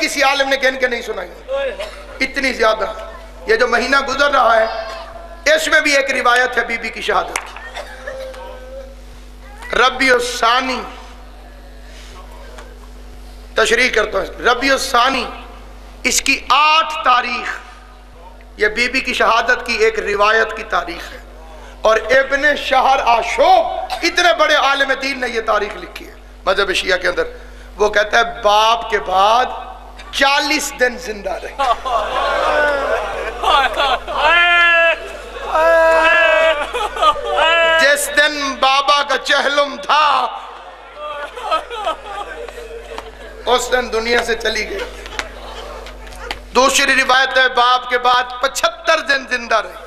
کسی عالم نے گن کے نہیں سنائی، اتنی زیادہ۔ یہ جو مہینہ گزر رہا ہے اس میں بھی ایک روایت ہے بی بی کی شہادت کی۔ ربیع الثانی، تشریح کرتا ہوں، ربیع الثانی اس کی 8 تاریخ، یہ بی بی کی شہادت کی ایک روایت کی تاریخ ہے، اور ابن شہر آشوب اتنے بڑے عالم دین نے یہ تاریخ لکھی ہے مذہب شیعہ کے اندر۔ وہ کہتا ہے باپ کے بعد 40 دن زندہ رہے۔ جس دن بابا کا چہلم تھا اس دن دنیا سے چلی گئی۔ دوسری روایت ہے باپ کے بعد 75 دن زندہ رہے،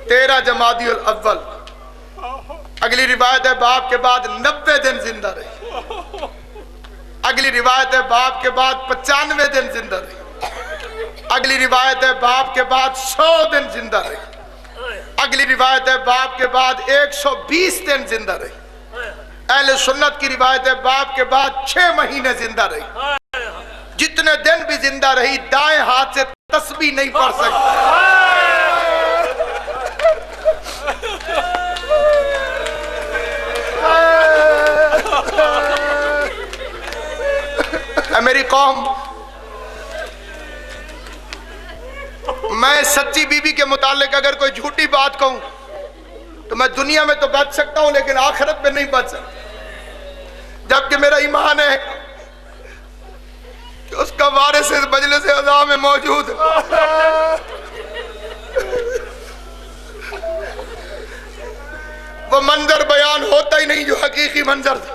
13 جمادی الاول۔ اگلی روایت ہے باپ کے بعد 90 دن زندہ رہے۔ اگلی روایت ہے باپ کے بعد 95 دن زندہ رہے۔ اگلی روایت ہے باپ کے بعد 100 دن زندہ رہے۔ اگلی روایت ہے باپ کے بعد 120 دن زندہ رہے۔ اہل سنت کی روایت ہے باپ کے بعد 6 مہینے زندہ رہی۔ جتنے دن بھی زندہ رہی دائیں ہاتھ سے تسبیح نہیں پڑھ سکتی۔ اے میری قوم، میں سچی بی بی کے متعلق اگر کوئی جھوٹی بات کہوں تو میں دنیا میں تو بچ سکتا ہوں لیکن آخرت میں نہیں بچ سکتا، جبکہ میرا ایمان ہے کہ اس کا وارث اس مجلس عزا میں موجود ہے۔ وہ منظر بیان ہوتا ہی نہیں جو حقیقی منظر تھا۔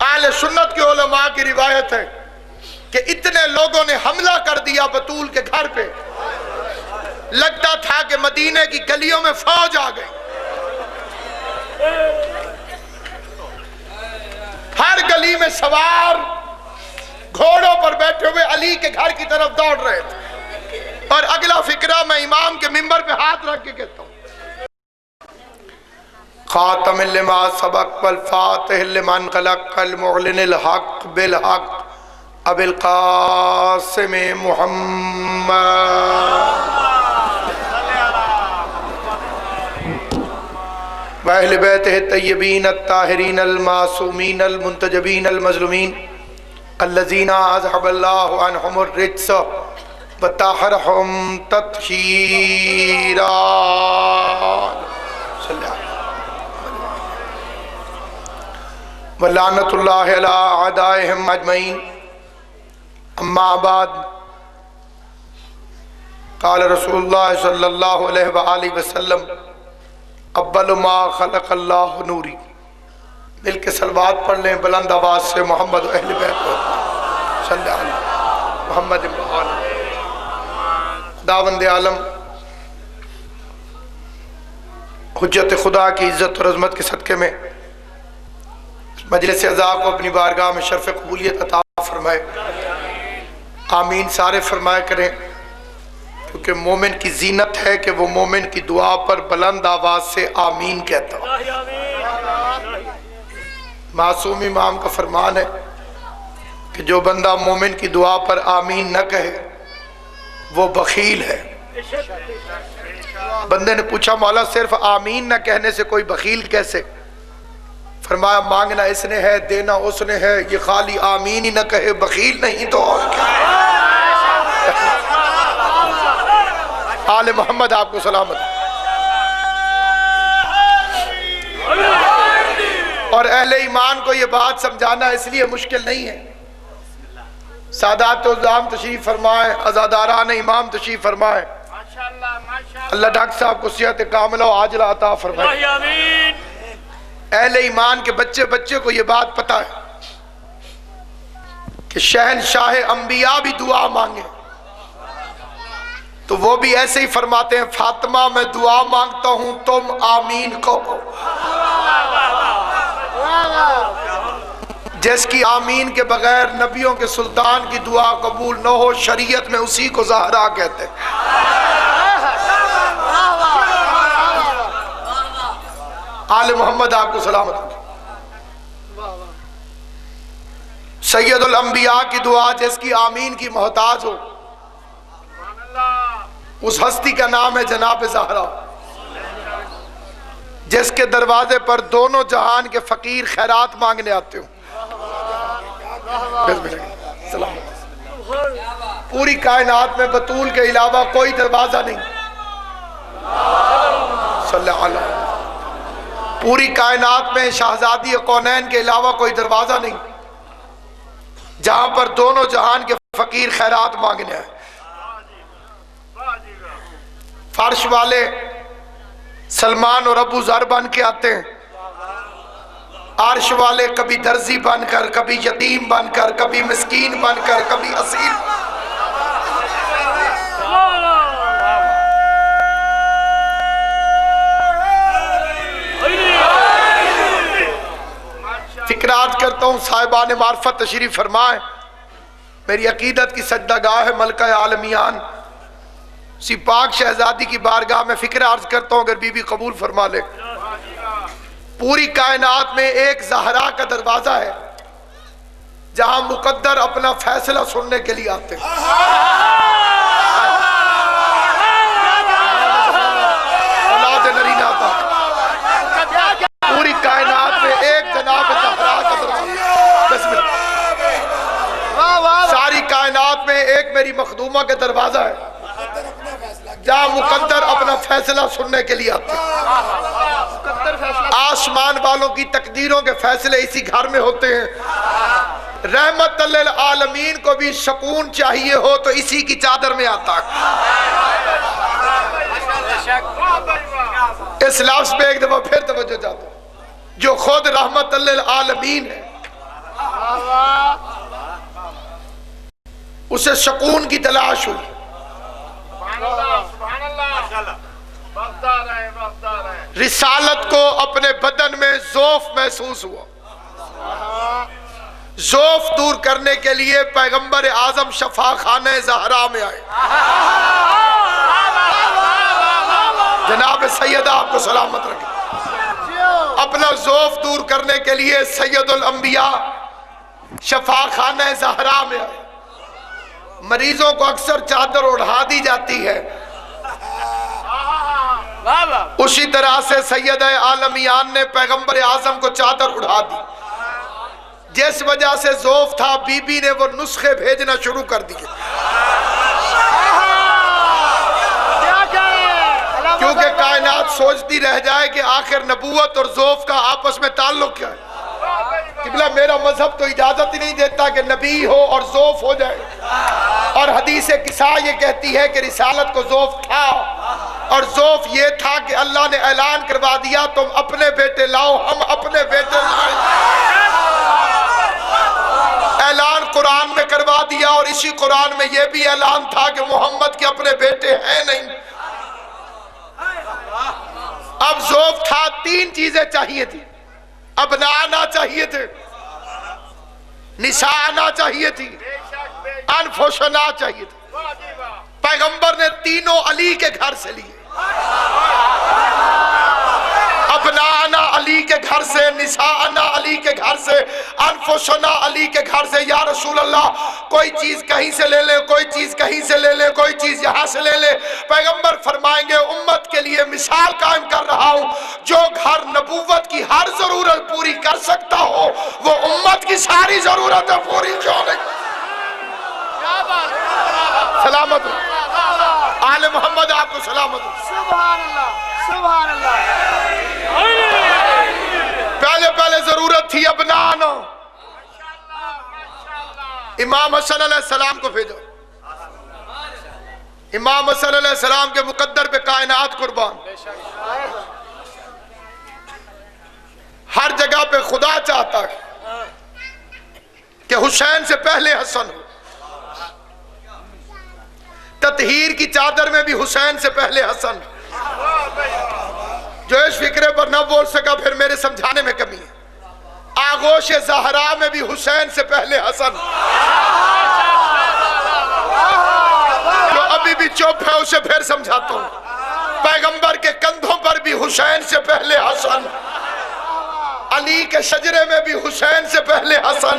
اہل سنت کے علماء کی روایت ہے کہ اتنے لوگوں نے حملہ کر دیا بطول کے گھر پہ، لگتا تھا کہ مدینے کی گلیوں میں فوج آ گئی۔ ہر گلی میں سوار گھوڑوں پر بیٹھے ہوئے علی کے گھر کی طرف دوڑ رہے تھے۔ اور اگلا فقرہ میں امام کے منبر پہ ہاتھ رکھ کے کہتا ہوں، خاتم لما سبق والفاتح لمن خلق المعلن الحق بالحق ابی القاسم محمد وَأَهْلِ بَيْتِهِ الطَّيِّبِينَ الطَّاهِرِينَ الْمَعْصُومِينَ الْمُنْتَجَبِينَ الْمَظْلُومِينَ الَّذِينَ أَذْهَبَ اللَّهُ عَنْهُمُ الرِّجْسَ وَطَهَّرَهُمْ تَطْهِيرًا۔ وَلَعْنَةُ اللَّهِ عَلَىٰ أَعْدَائِهِمْ أَجْمَعِينَ۔ اما بعد، قال رسول اللہ صلی اللہ علیہ وآلہ وسلم اول ما خلق اللہ نوری۔ مل کے صلوات پڑھ لیں بلند آواز سے، محمد و اہل بیت صلی اللہ علیہ محمد وآلہ۔ خداوند عالم حجت خدا کی عزت اور عظمت کے صدقے میں مجلس عزا کو اپنی بارگاہ میں شرف قبولیت عطا فرمائے۔ آمین سارے فرمائے کریں، کیونکہ مومن کی زینت ہے کہ وہ مومن کی دعا پر بلند آواز سے آمین کہتا ہو۔ معصوم امام کا فرمان ہے کہ جو بندہ مومن کی دعا پر آمین نہ کہے وہ بخیل ہے۔ بندے نے پوچھا مولا صرف آمین نہ کہنے سے کوئی بخیل کیسے؟ فرمایا مانگنا اس نے ہے، دینا اس نے ہے، یہ خالی آمین ہی نہ کہے بخیل نہیں تو اور کیا۔ آل محمد آپ کو سلامت۔ اور اہل ایمان کو یہ بات سمجھانا اس لیے مشکل نہیں ہے۔ سادات عظام تشریف فرمائیں، عزاداران امام تشریف فرمائیں، اللہ ڈاکٹر صاحب کو صحت کاملہ و عاجلہ عطا فرمائیں۔ اہل ایمان کے بچے بچے کو یہ بات پتہ ہے کہ شہنشاہ انبیاء بھی دعا مانگے تو وہ بھی ایسے ہی فرماتے ہیں، فاطمہ میں دعا مانگتا ہوں تم آمین کہو۔ جس کی آمین کے بغیر نبیوں کے سلطان کی دعا قبول نہ ہو، شریعت میں اسی کو زہرا کہتے ہیں۔ آل محمد آپ کو سلامت۔ سید الانبیاء کی دعا جس کی آمین کی محتاج ہو، اس ہستی کا نام ہے جناب زہرا، جس کے دروازے پر دونوں جہان کے فقیر خیرات مانگنے آتے ہوں۔ پوری کائنات میں بطول کے علاوہ کوئی دروازہ نہیں، صلی اللہ علیہ وسلم، پوری کائنات میں شہزادی کونین کے علاوہ کوئی دروازہ نہیں جہاں پر دونوں جہان کے فقیر خیرات مانگنے آئے۔ فرش والے سلمان اور ابو ذر بن کے آتے ہیں، عرش والے کبھی درزی بن کر، کبھی یتیم بن کر، کبھی مسکین بن کر، کبھی اسیر۔ فکرات کرتا ہوں صاحبان معرفت تشریف فرمائیں، میری عقیدت کی سجدہ گاہ ہے ملکہ عالمیان، اسی پاک شہزادی کی بارگاہ میں فکر عرض کرتا ہوں، اگر بی بی قبول فرما لے۔ پوری کائنات میں ایک زہرا کا دروازہ ہے جہاں مقدر اپنا فیصلہ سننے کے لیے آتے ہیں۔ اولاد نرینہ تھا، پوری کائنات میں ایک جناب زہرا کا دروازہ، ساری کائنات میں ایک میری مخدومہ کا دروازہ ہے جہاں مقدر اپنا فیصلہ سننے کے لیے آتے ہیں۔ آسمان والوں کی تقدیروں کے فیصلے اسی گھر میں ہوتے ہیں۔ رحمت للعالمین کو بھی سکون چاہیے ہو تو اسی کی چادر میں آتا ہے۔ اس لفظ پہ ایک دفعہ پھر توجہ چاہتا ہوں، جو خود رحمت للعالمین ہے اسے سکون کی تلاش ہوئی، رسالت کو اپنے بدن میں ذوف محسوس ہوا، ذوف دور کرنے کے لیے پیغمبر اعظم شفا خانہ زہرا میں آئے۔ جناب سیدہ آپ کو سلامت رکھے، اپنا ذوف دور کرنے کے لیے سید الانبیاء شفا خانہ زہرا میں آئے۔ مریضوں کو اکثر چادر اڑھا دی جاتی ہے، اسی طرح سے سید عالمیان نے پیغمبر اعظم کو چادر اڑھا دی۔ جس وجہ سے ذوف تھا، بی بی نے وہ نسخے بھیجنا شروع کر دیے، کیونکہ کائنات سوچتی رہ جائے کہ آخر نبوت اور ذوف کا آپس میں تعلق کیا ہے۔ قبلہ میرا مذہب تو اجازت ہی نہیں دیتا کہ نبی ہو اور ذوف ہو جائے، اور حدیث قصہ یہ کہتی ہے کہ رسالت کو ذوف تھا، اور ذوف یہ تھا کہ اللہ نے اعلان کروا دیا تم اپنے بیٹے لاؤ، ہم اپنے بیٹے لائیں۔ اعلان قرآن میں کروا دیا، اور اسی قرآن میں یہ بھی اعلان تھا کہ محمد کے اپنے بیٹے ہیں نہیں۔ اب ذوف تھا، تین چیزیں چاہیے تھی، ابنا آنا چاہیے تھے، نساء آنا چاہیے تھی، انفسنا چاہیے تھی۔ پیغمبر نے تینوں علی کے گھر سے لیے، ابنا آنا علی کے گھر سے، نساء آنا علی کے گھر سے، انفسنا علی کے گھر سے۔ یا رسول اللہ کوئی چیز کہیں سے لے لے، کوئی چیز کہیں سے لے لے، کوئی چیز یہاں سے لے لے۔ پیغمبر فرمائیں گے امت کے لیے مثال قائم کر رہا ہوں، جو گھر نبوت کی ہر ضرورت پوری کر سکتا ہو وہ امت کی ساری ضرورتیں پوری کیوں نہیں۔ سلامت آل محمد آپ کو سلامت۔ سبحان اللہ، سبحان اللہ۔ پہلے ضرورت تھی ابنان، امام حسن علیہ السلام کو بھیجو، امام حسن علیہ السلام کے مقدر پہ کائنات قربان۔ ہر جگہ پہ خدا چاہتا ہے کہ حسین سے پہلے حسن ہو، تطہیر کی چادر میں بھی حسین سے پہلے حسن۔ جو اس فکرے پر نہ بول سکا پھر میرے سمجھانے میں کمی ہے۔ آغوش زہرا میں بھی حسین سے پہلے حسن، جو ابھی بھی چپ ہے اسے پھر سمجھاتا ہوں۔ پیغمبر کے کندھوں پر بھی حسین سے پہلے حسن، علی کے شجرے میں بھی حسین سے پہلے حسن،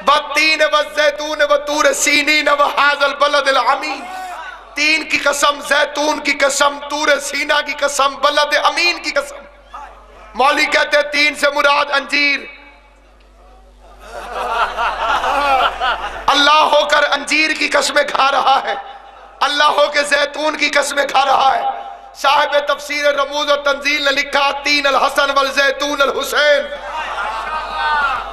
والتین والزیتون وطور سینین وہذا البلد الامین. تین کی قسم، زیتون کی قسم، طور سینا کی قسم، بلد امین کی قسم. مولوی کہتے ہیں تین سے مراد انجیر. اللہ ہو کر انجیر کی قسمیں کھا رہا ہے، اللہ ہو کے زیتون کی قسمیں کھا رہا ہے. صاحب تفسیر رموز و تنزیل نے لکھا تین الحسن والزیتون الحسین.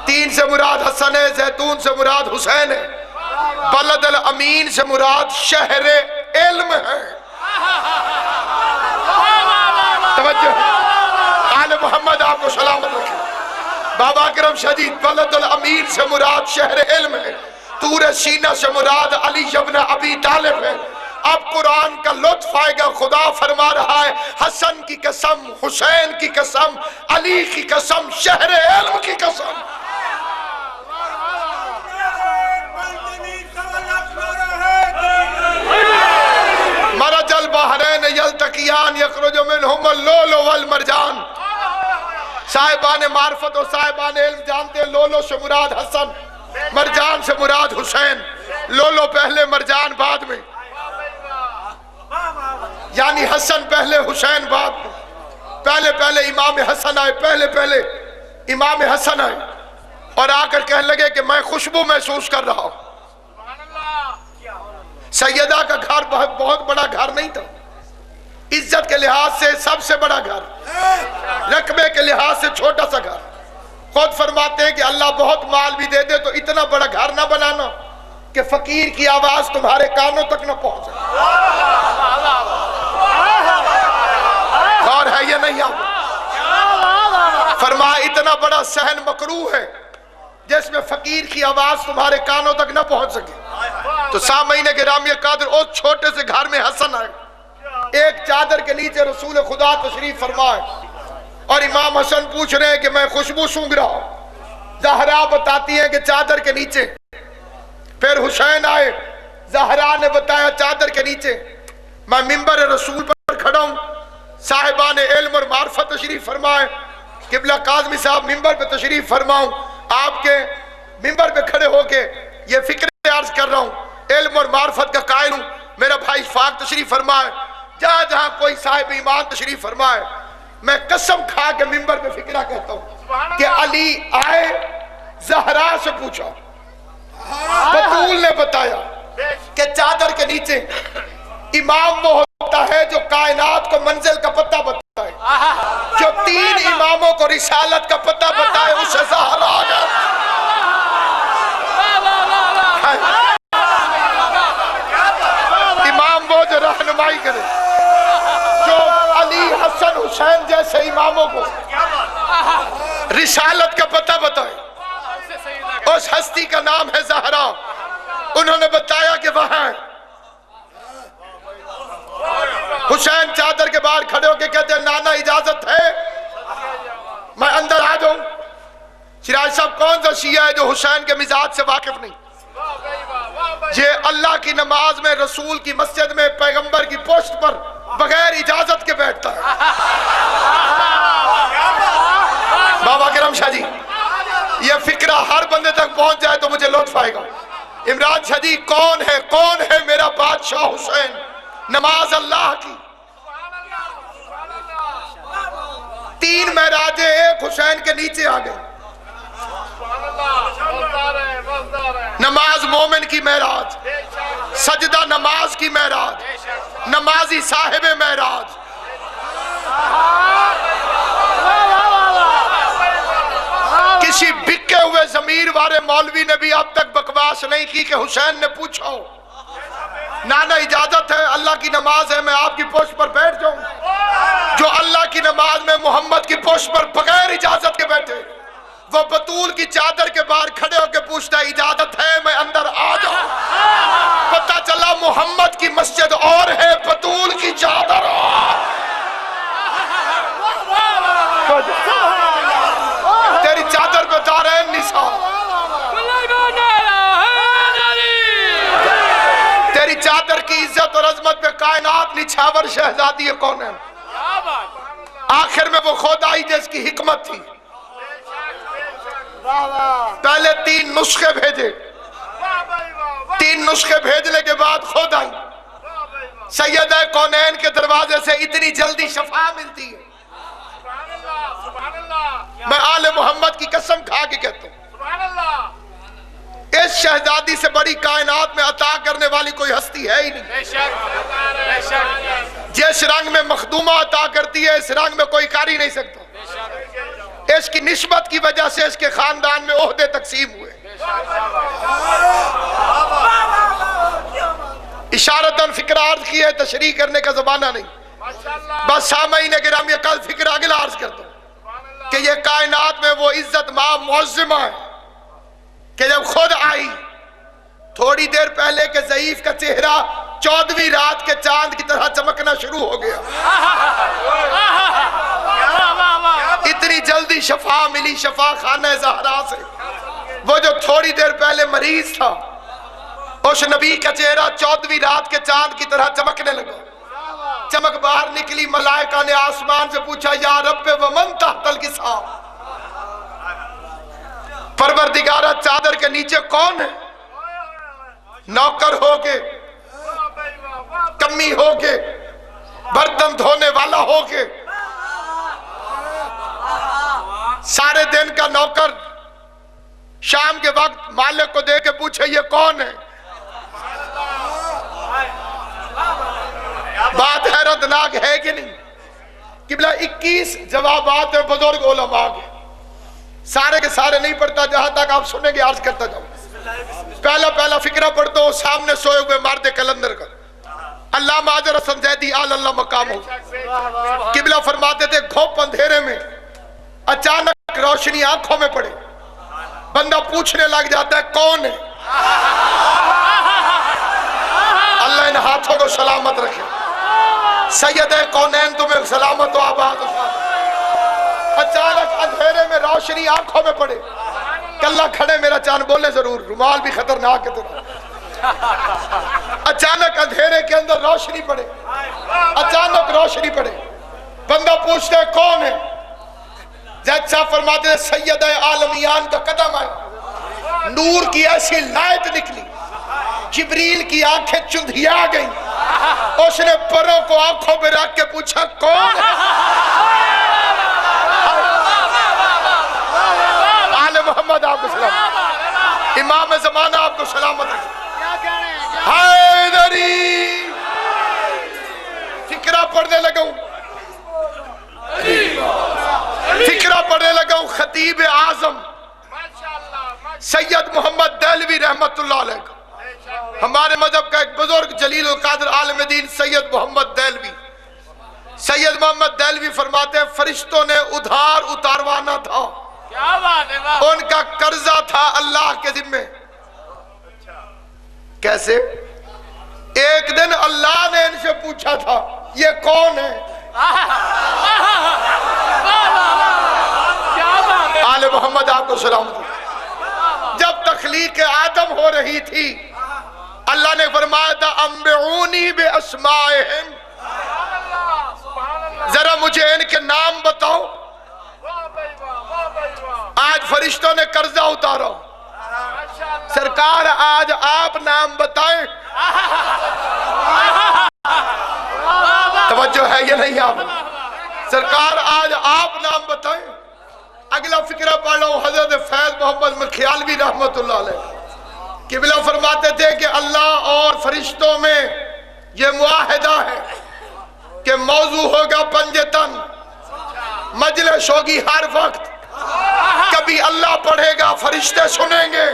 تین سے مراد حسن ہے، زیتون سے مراد حسین ہے، بلد الامین سے مراد شہر علم ہے. توجہ، آل محمد آپ کو سلامت رکھے. بابا کرم شدید، بلد الامین سے مراد شہر علم ہے، طور سینہ سے مراد علی ابن ابی طالب ہے. اب قرآن کا لطف آئے گا. خدا فرما رہا ہے حسن کی قسم، حسین کی قسم، علی کی قسم، شہر علم کی قسم. مرج البحرین یلتقیان یخرج منہم اللؤلؤ والمرجان. صاحبان معرفت و صاحبان علم جانتے ہیں لولو سے مراد حسن، مرجان سے مراد حسین. لولو پہلے، مرجان بعد میں، یعنی حسن پہلے حسین بعد میں. پہلے امام حسن آئے، پہلے امام حسن آئے اور آ کر کہنے لگے کہ میں خوشبو محسوس کر رہا ہوں. سیدہ کا گھر بہت بڑا گھر نہیں تھا، عزت کے لحاظ سے سب سے بڑا گھر، رقبے کے لحاظ سے چھوٹا سا گھر. خود فرماتے ہیں کہ اللہ بہت مال بھی دے دے تو اتنا بڑا گھر نہ بنانا کہ فقیر کی آواز تمہارے کانوں تک نہ پہنچے. اور ہے یہ نہیں آپ فرمایا اتنا بڑا صحن مکروہ ہے جس میں فقیر کی آواز تمہارے کانوں تک نہ پہنچ سکے. تو سامعین گرامی قادر اس چھوٹے سے گھر میں حسن آئے. ایک چادر کے نیچے رسول خدا تشریف فرمائے اور امام حسن پوچھ رہے ہیں کہ میں خوشبو سونگھ رہا ہوں. زہرا بتاتی ہیں کہ چادر کے نیچے. پھر حسین آئے، زہرا نے بتایا چادر کے نیچے. میں منبر رسول پر کھڑا ہوں، صاحبان علم اور معرفت تشریف فرمائے. قبلہ کاظمی صاحب منبر پہ تشریف فرماؤں، آپ کے منبر پہ کھڑے ہو کے یہ فکر عرض کر رہا ہوں، علم اور معرفت کا قائل ہوں. میرا بھائی فاق تشریف فرمائے، جہاں جہاں کوئی صاحب ایمان تشریف فرمائے، میں قسم کھا کے منبر پہ فکرہ کہتا ہوں کہ علی آئے، زہرا سے پوچھا، بطول نے بتایا کہ چادر کے نیچے امام وہ ہوتا ہے جو کائنات کو منزل کا پتہ بتائے، جو تین اماموں کو رسالت کا پتہ بتائے، اسے زہرا آگا. امام وہ جو رہنمائی کرے، جو علی حسن حسین جیسے اماموں کو رسالت کا پتہ بتائے. اس ہستی کا نام ہے زہرا. انہوں نے بتایا کہ وہاں حسین چادر کے باہر کھڑے ہو کے کہتے ہیں نانا اجازت ہے میں اندر آ جاؤں. شیراز صاحب کون سا شیعہ ہے جو حسین کے مزاج سے واقف نہیں؟ یہ اللہ کی نماز میں، رسول کی مسجد میں، پیغمبر کی پشت پر بغیر اجازت کے بیٹھتا ہے. بابا کرم شاہ جی، یہ فکرہ ہر بندے تک پہنچ جائے تو مجھے لطف آئے گا. عمران شاہ جی، کون ہے میرا بادشاہ حسین؟ نماز اللہ کی. تین معراجیں ایک حسین کے نیچے آ گئے. نماز مومن کی معراج، سجدہ نماز کی معراج، نمازی صاحب معراج. کسی بکے ہوئے ضمیر والے مولوی نے بھی اب تک بکواس نہیں کی کہ حسین نے پوچھا ہو نانا اجازت ہے، اللہ کی نماز ہے، میں آپ کی پشت پر بیٹھ جاؤں. جو اللہ کی نماز میں محمد کی پشت پر بغیر اجازت کے بیٹھے، وہ بطول کی چادر کے باہر کھڑے ہو کے پوچھتا ہے اجازت ہے میں اندر آ جاؤں. پتہ چلا محمد کی مسجد اور ہے، بطول کی چادر تیری چادر پہ جا رہے ہیں نساء. تیری چادر کی عزت اور عظمت پہ کائنات نچھاور شہزادی کون ہے؟ آخر میں وہ خود آئی جس کی حکمت تھی. واہ واہ پہلے 3 نسخے بھیجے، 3 نسخے بھیجنے کے بعد خود آئی سیدہ کونین کے دروازے سے اتنی جلدی شفا ملتی ہے۔ میں آل محمد کی قسم کھا کے کہتا ہوں اس شہزادی سے بڑی کائنات میں عطا کرنے والی کوئی ہستی ہے ہی نہیں۔ جس رنگ میں مخدومہ عطا کرتی ہے اس رنگ میں کوئی کر ہی نہیں سکتا۔ اس کی نسبت کی وجہ سے اس کے خاندان میں عہدے تقسیم ہوئے۔ اشارتاً فکر عرض کی ہے، تشریح کرنے کا زمانہ نہیں۔ بس سامعین گرامی کل فکر اگلا عرض کرتا ہوں کہ یہ کائنات میں وہ عزت ماں معظمہ ہے کہ جب خود آئی تھوڑی دیر پہلے کہ ضعیف کا چہرہ 14ویں رات کے چاند کی طرح چمکنا شروع ہو گیا۔ اتنی جلدی شفا ملی شفا خانہ زہرا سے۔ وہ جو تھوڑی دیر پہلے مریض تھا اس نبی کا چہرہ 14ویں رات کے چاند کی طرح چمکنے لگا۔ چمک باہر نکلی، ملائکہ نے آسمان سے پوچھا یا رب ومن تحت الکساء، پروردگارہ چادر کے نیچے کون ہے؟ نوکر ہو کے، کمی ہو کے، برتن دھونے والا ہو کے، سارے دن کا نوکر شام کے وقت مالک کو دے کے پوچھے یہ کون ہے؟ بات حیرتناک ہے کہ نہیں؟ قبلہ 21 جوابات ہیں بزرگ علماء کے، سارے کے سارے نہیں پڑھتا، جہاں تک آپ سنیں گے عرض کرتا جاؤں۔ پہلا فکرہ پڑھتا ہوں سامنے سوئے ہوئے مرد کلندر کا، علامہ اجر حسن زیدی آل اللہ مقام ہو۔ قبلہ فرماتے تھے گھوپ اندھیرے میں اچانک روشنی آنکھوں میں پڑے، بندہ پوچھنے لگ جاتا ہے کون ہے؟ اللہ ان ہاتھوں کو سلامت رکھے۔ سیدہ کونین تمہیں سلامت و آباد ہو۔ اچانک اندھیرے میں روشنی آنکھوں میں پڑے، کلہ کھڑے میرا چاند بولے ضرور، رومال بھی خطرناک ہے تیرا۔ اچانک اندھیرے کے اندر روشنی پڑے، اچانک روشنی پڑے، بندہ پوچھتا ہے کون ہے؟ جج صاحب فرماتے ہیں سیدہ عالمیان کا قدم آیا، نور کی ایسی لائٹ نکلی، جبریل کی آنکھیں چندھیا گئیں، اس نے پروں کو آنکھوں پہ رکھ کے پوچھا کون ہے؟ آل محمد آپ کو سلامت، امام زمانہ آپ کو سلامت ہے۔ حیدری فکرہ پڑھنے لگا ہوں، فکرہ پڑھنے لگا ہوں خطیب اعظم سید محمد دہلوی رحمت اللہ علیہ کا، ہمارے مذہب کا ایک بزرگ جلیل القادر عالم دین سید محمد دہلوی۔ سید محمد دہلوی فرماتے ہیں فرشتوں نے ادھار اتاروانا تھا، ان کا قرضہ تھا اللہ کے ذمے۔ کیسے؟ ایک دن اللہ نے ان سے پوچھا تھا یہ کون ہے؟ آل محمد آپ کو سلامت۔ جب تخلیق آدم ہو رہی تھی اللہ نے فرمایا تھا انبئونی باسمائہم، ذرا مجھے ان کے نام بتاؤ۔ آج فرشتوں نے قرضہ اتارا، سرکار آج آپ نام بتائیں۔ توجہ ہے یہ نہیں؟ آپ سرکار آج آپ نام بتائیں۔ اگلا فکرہ پڑھ لو حضرت فیض محمد ملکیالوی رحمت اللہ علیہ، قبلہ فرماتے تھے کہ اللہ اور فرشتوں میں یہ معاہدہ ہے کہ موضوع ہوگا پنجتن، مجلس ہوگی ہر وقت، کبھی اللہ پڑھے گا فرشتے سنیں گے۔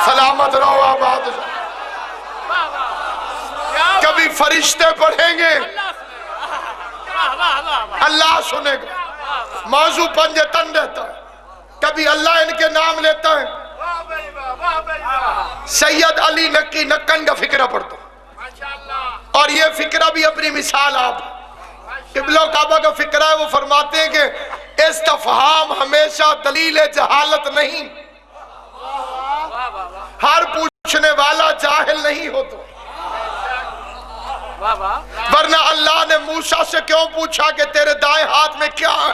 سلامت رہو آباد، کبھی فرشتے پڑھیں گے اللہ سنے گا، موضوع پنجتن رہتا ہے، کبھی اللہ ان کے نام لیتا ہے۔ سید علی نقی نکن کا فکرہ پڑھتا ہوں، اور یہ فکرہ بھی اپنی مثال آپ قبلہ کعبہ کا فکرہ ہے، وہ فرماتے ہیں کہ استفہام ہمیشہ دلیل جہالت نہیں، ہر پوچھنے والا جاہل نہیں ہوتا، ورنہ اللہ نے موسیٰ سے کیوں پوچھا کہ تیرے دائیں ہاتھ میں کیا ہے؟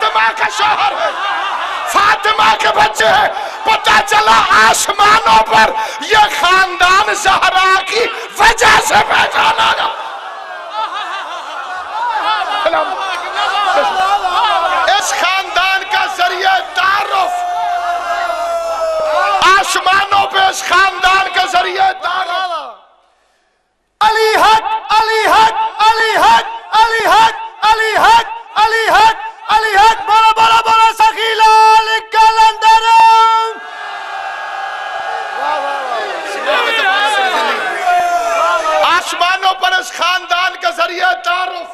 فاطمہ کا شوہر ہے، فاطمہ کے بچے ہیں. پتہ چلا آسمانوں پر یہ خاندان زہرا کی وجہ سے پہچانا گا. اس خاندان کا ذریعہ تعارف آسمانوں پہ، اس خاندان کا ذریعہ تعارف. علی حق علی حق علی حق علی حق علی حق علی حق علی حق. بڑا بڑا بڑا سخی لال کلندر. آسمانوں پر اس خاندان کا ذریعہ تعارف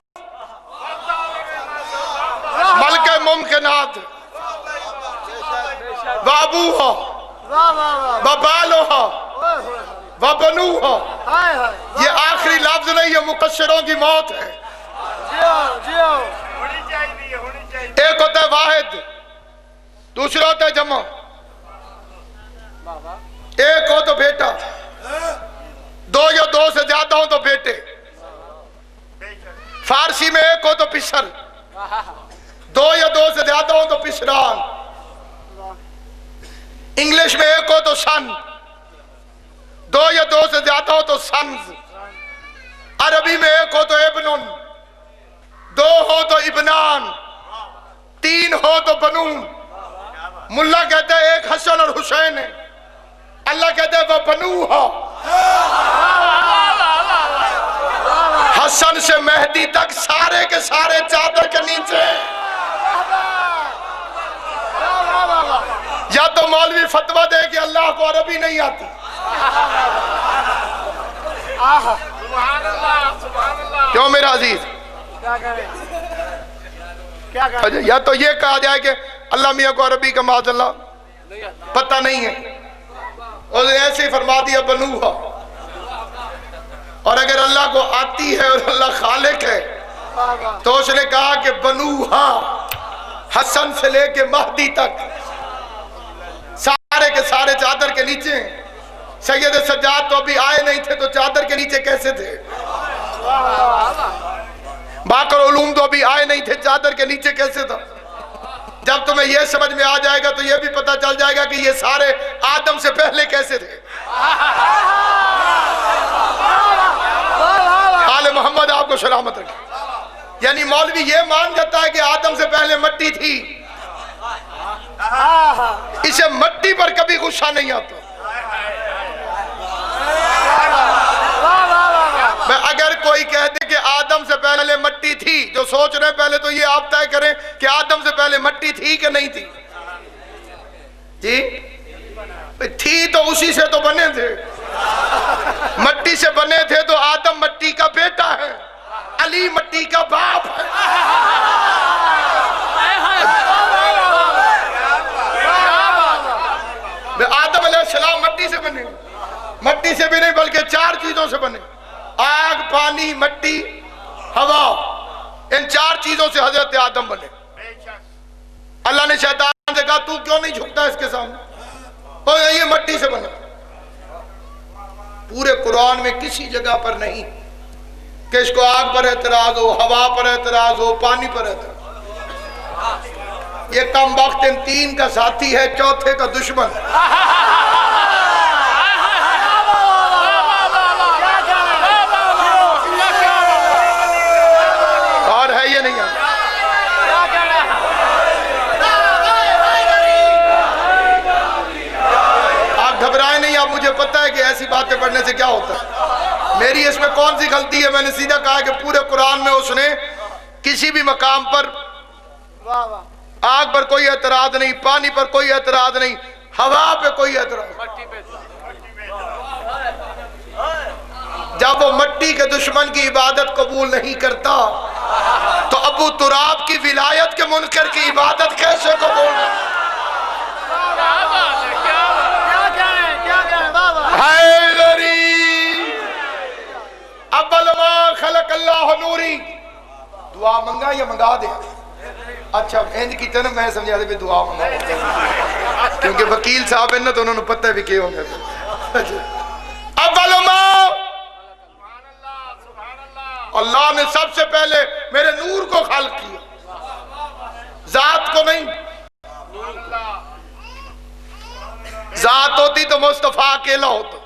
ملک ممکنات بابوہا ببالوہا وبنوہا. یہ آخری لفظ نہیں، یہ مقصروں کی موت ہے. ایک ہوتا ہے واحد، دوسرا ہوتا ہے جمع. ایک ہو تو بیٹا، دو یا دو سے زیادہ ہو تو بیٹے. فارسی میں ایک ہو تو پسر، دو یا دو سے زیادہ ہو تو پسران. انگلش میں ایک ہو تو سن، دو یا دو سے زیادہ ہو تو سنز. عربی میں ایک ہو تو ابنن، دو ہو تو ابنان، تین ہو تو بنون. ملا کہتے ہیں ایک حسن اور حسین ہے، اللہ کہتے ہیں وہ بنوہا. حسن سے مہدی تک سارے کے سارے چادر کے نیچے. یا تو مولوی فتویٰ دے کہ اللہ کو عربی نہیں آتی، کیوں میرا عزیز؟ یا تو یہ کہا جائے کہ اللہ میاں کو عربی کا معاذ اللہ پتہ نہیں ہے، اور ایسے ہی فرما دیا بنوہا. اور اگر اللہ کو آتی ہے اور اللہ خالق ہے تو اس نے کہا کہ بنوہا، حسن سے لے کے مہدی تک سارے کے سارے چادر کے نیچے ہیں. سید سجاد تو ابھی آئے نہیں تھے تو چادر کے نیچے کیسے تھے؟ باقر علوم تو ابھی آئے نہیں تھے، چادر کے نیچے کیسے تھا؟ جب تمہیں یہ سمجھ میں آ جائے گا تو یہ بھی پتہ چل جائے گا کہ یہ سارے آدم سے پہلے کیسے تھے. آل محمد آپ کو سلامت رکھے. یعنی مولوی یہ مان جاتا ہے کہ آدم سے پہلے مٹی تھی، اسے مٹی پر کبھی غصہ نہیں آتا. اگر کوئی کہہ دے کہ آدم سے پہلے مٹی تھی، جو سوچ رہے ہیں پہلے تو یہ آپ طے کریں کہ آدم سے پہلے مٹی تھی کہ نہیں تھی. جی تھی تو اسی سے تو بنے تھے، مٹی سے بنے تھے تو آدم مٹی کا بیٹا ہے، علی مٹی کا باپ ہے. آدم علیہ السلام مٹی سے بنے، مٹی سے بھی نہیں بلکہ چار چیزوں سے بنے: آگ، پانی، مٹی، ہوا. ان چار چیزوں سے حضرت آدم بنے. اللہ نے شیطان سے کہا تو کیوں نہیں جھکتا اس کے سامنے؟ اور یہ مٹی سے بنا. پورے قرآن میں کسی جگہ پر نہیں کہ اس کو آگ پر اعتراض ہو، ہوا پر اعتراض ہو، پانی پر اعتراض. یہ کم وقت ان تین کا ساتھی ہے، چوتھے کا دشمن. اور ہے یہ نہیں ہے. آپ گھبرائیں نہیں، آپ مجھے پتہ ہے کہ ایسی باتیں پڑھنے سے کیا ہوتا ہے. میری اس میں کون سی غلطی ہے؟ میں نے سیدھا کہا کہ پورے قرآن میں اس نے کسی بھی مقام پر آگ پر کوئی اعتراض نہیں، پانی پر کوئی اعتراض نہیں، ہوا پہ کوئی اعتراض. جب وہ مٹی کے دشمن کی عبادت قبول نہیں کرتا تو ابو تراب کی ولایت کے منکر کی عبادت کیسے قبول ہے؟ حیدری اول ما خلق اللہ نوری. دعا منگا یا منگا دے؟ اچھا انج کی طرح میں سمجھا دے بھی دعا منگا، کیونکہ وکیل صاحب ہیں نا تو انہوں نے پتہ بھی کیا ہوگا. اول ما، اللہ نے سب سے پہلے میرے نور کو خلق کیا. ذات کو نہیں. ذات ہوتی تو مصطفیٰ اکیلا ہوتا.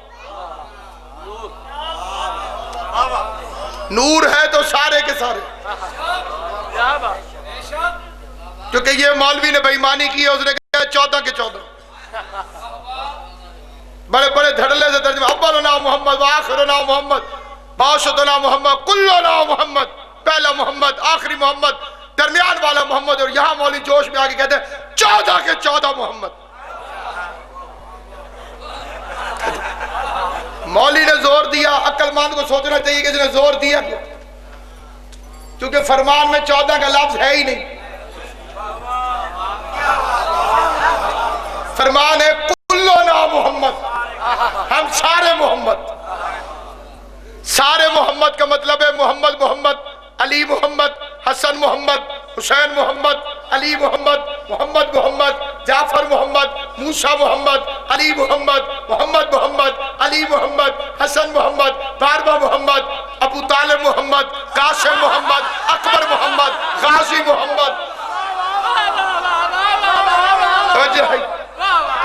نور ہے تو سارے کے سارے. کیونکہ یہ مولوی نے بے ایمانی کی ہے, اس نے کہا 14 کے 14. بڑے بڑے دھڑلے سے ترجمہ, اولنا محمد وآخرنا محمد باشدنا محمد کلنا محمد, پہلا محمد آخری محمد درمیان والا محمد. اور یہاں مولوی جوش میں آگے کہتے ہیں 14 کے 14 محمد. مولوی نے زور دیا, عقل مند کو سوچنا چاہیے کہ اس نے زور دیا کیوں, کیونکہ فرمان میں 14 کا لفظ ہے ہی نہیں. فرمان ہے کلنا محمد, ہم سارے محمد. سارے محمد کا مطلب ہے محمد محمد, علی محمد, حسن محمد, حسین محمد, علی محمد, محمد محمد, جعفر محمد, موسیٰ محمد, علی محمد, محمد محمد, علی محمد, حسن محمد, باربا محمد, ابو طالب محمد, قاسم محمد, اکبر محمد, غازی محمد.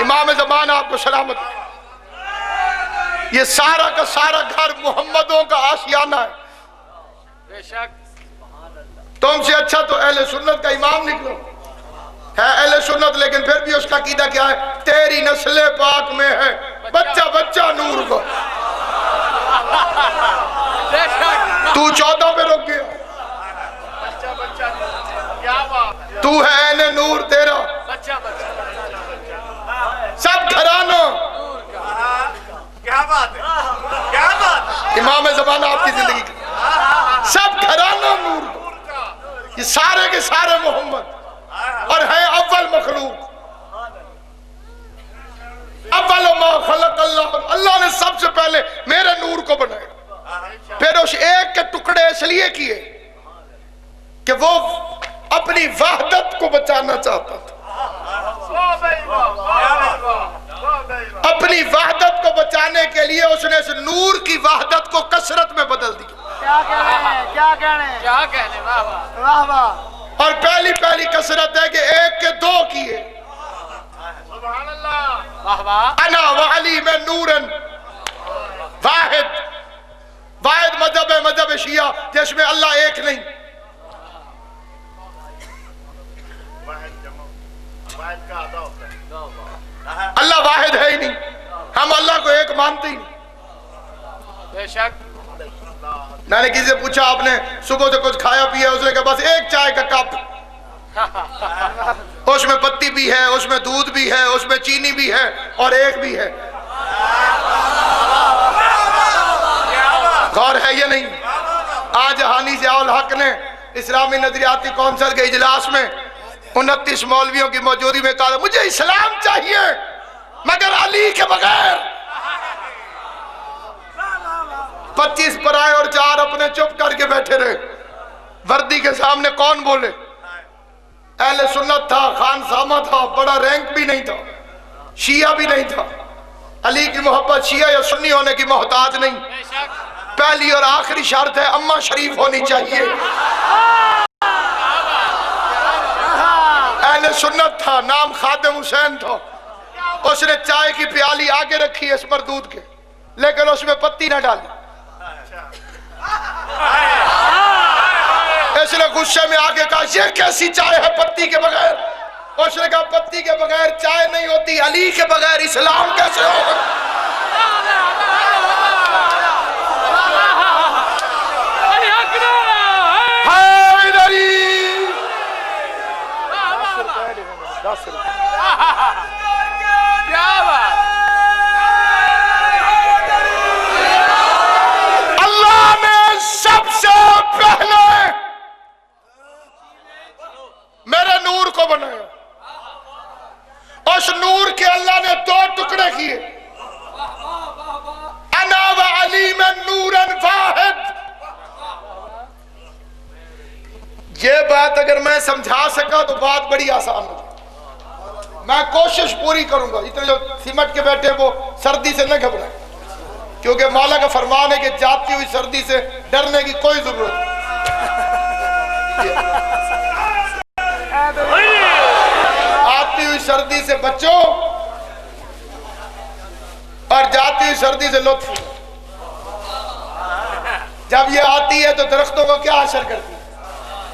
امام زمان آپ کو سلامت. یہ سارا کا سارا گھر محمدوں کا آشیانہ ہے. بے شک. تم سے اچھا تو اہل سنت کا امام نکلو ہے, اہل سنت, لیکن پھر بھی اس کا عقیدہ کیا ہے, تیری نسل پاک میں ہے بچہ بچہ نور کو. تو 14 پہ رک گیا, تو ہے عین نور, تیرا سب گھرانوں. کیا بات ہے, کیا بات. امام زمانہ آپ کی زندگی کا سب گھرانوں نور, یہ سارے کے سارے محمد, اور ہیں اول مخلوق. اول ما خلق اللہ, اللہ نے سب سے پہلے میرے نور کو بنایا. پھر اس ایک کے ٹکڑے اس لیے کیے کہ وہ اپنی وحدت کو بچانا چاہتا تھا. اپنی وحدت کو بچانے کے لیے اس نے اس نور کی وحدت کو کثرت میں بدل دیا. کیا کہنے ہیں, کیا کہنے ہیں, کیا کہنے. واہ واہ واہ واہ. اور پہلی کثرت ہے کہ ایک کے 2 کیے. سبحان اللہ. واہ واہ. انا وعلی میں نورن واحد. واحد مذہب ہے مذہب شیعہ جس میں اللہ ایک نہیں. اللہ واحد ہے ہی نہیں, ہم اللہ کو ایک مانتے ہی نہیں. بے شک. میں نے کسی سے پوچھا آپ نے صبح سے کچھ کھایا پیا, اس نے کہا بس ایک چائے کا کپ, اس میں پتی بھی ہے, اس میں دودھ بھی ہے, اس میں چینی بھی ہے, اور ایک بھی ہے. غور ہے یا نہیں. آج حانی ضیاء الحق نے اسلامی نظریاتی کونسل کے اجلاس میں 29 مولویوں کی موجودگی میں کہا مجھے اسلام چاہیے مگر علی کے بغیر. 25 پرائے اور 4 اپنے چپ کر کے بیٹھے رہے. وردی کے سامنے کون بولے؟ اہل سنت تھا, خان سامہ تھا, بڑا رینک بھی نہیں تھا, شیعہ بھی نہیں تھا. علی کی محبت شیعہ یا سنی ہونے کی محتاج نہیں. پہلی اور آخری شرط ہے اماں شریف ہونی چاہیے. اہل سنت تھا, نام خادم حسین تھا. اس نے چائے کی پیالی آگے رکھی اس پر دودھ کے, لیکن اس میں پتی نہ ڈالی. اس نے غصے میں آگے کہا یہ کیسی چائے ہے پتی کے بغیر. اس نے کہا پتی کے بغیر چائے نہیں ہوتی, علی کے بغیر اسلام کیسے ہوگا. اللہ نے سب سے پہلے میرے نور کو بنایا. اس نور کے اللہ نے 2 ٹکڑے کیے. انا و علی میں نورن واحد. یہ بات اگر میں سمجھا سکا تو بات بڑی آسان ہو. میں کوشش پوری کروں گا. اتنے جو سمٹ کے بیٹھے وہ سردی سے نہ گھبرائیں, کیونکہ مولا کا فرمان ہے کہ جاتی ہوئی سردی سے ڈرنے کی کوئی ضرورت نہیں. سردی سے بچو اور جاتی ہوئی سردی سے لطف. جب یہ آتی ہے تو درختوں کو کیا اثر کرتی ہے,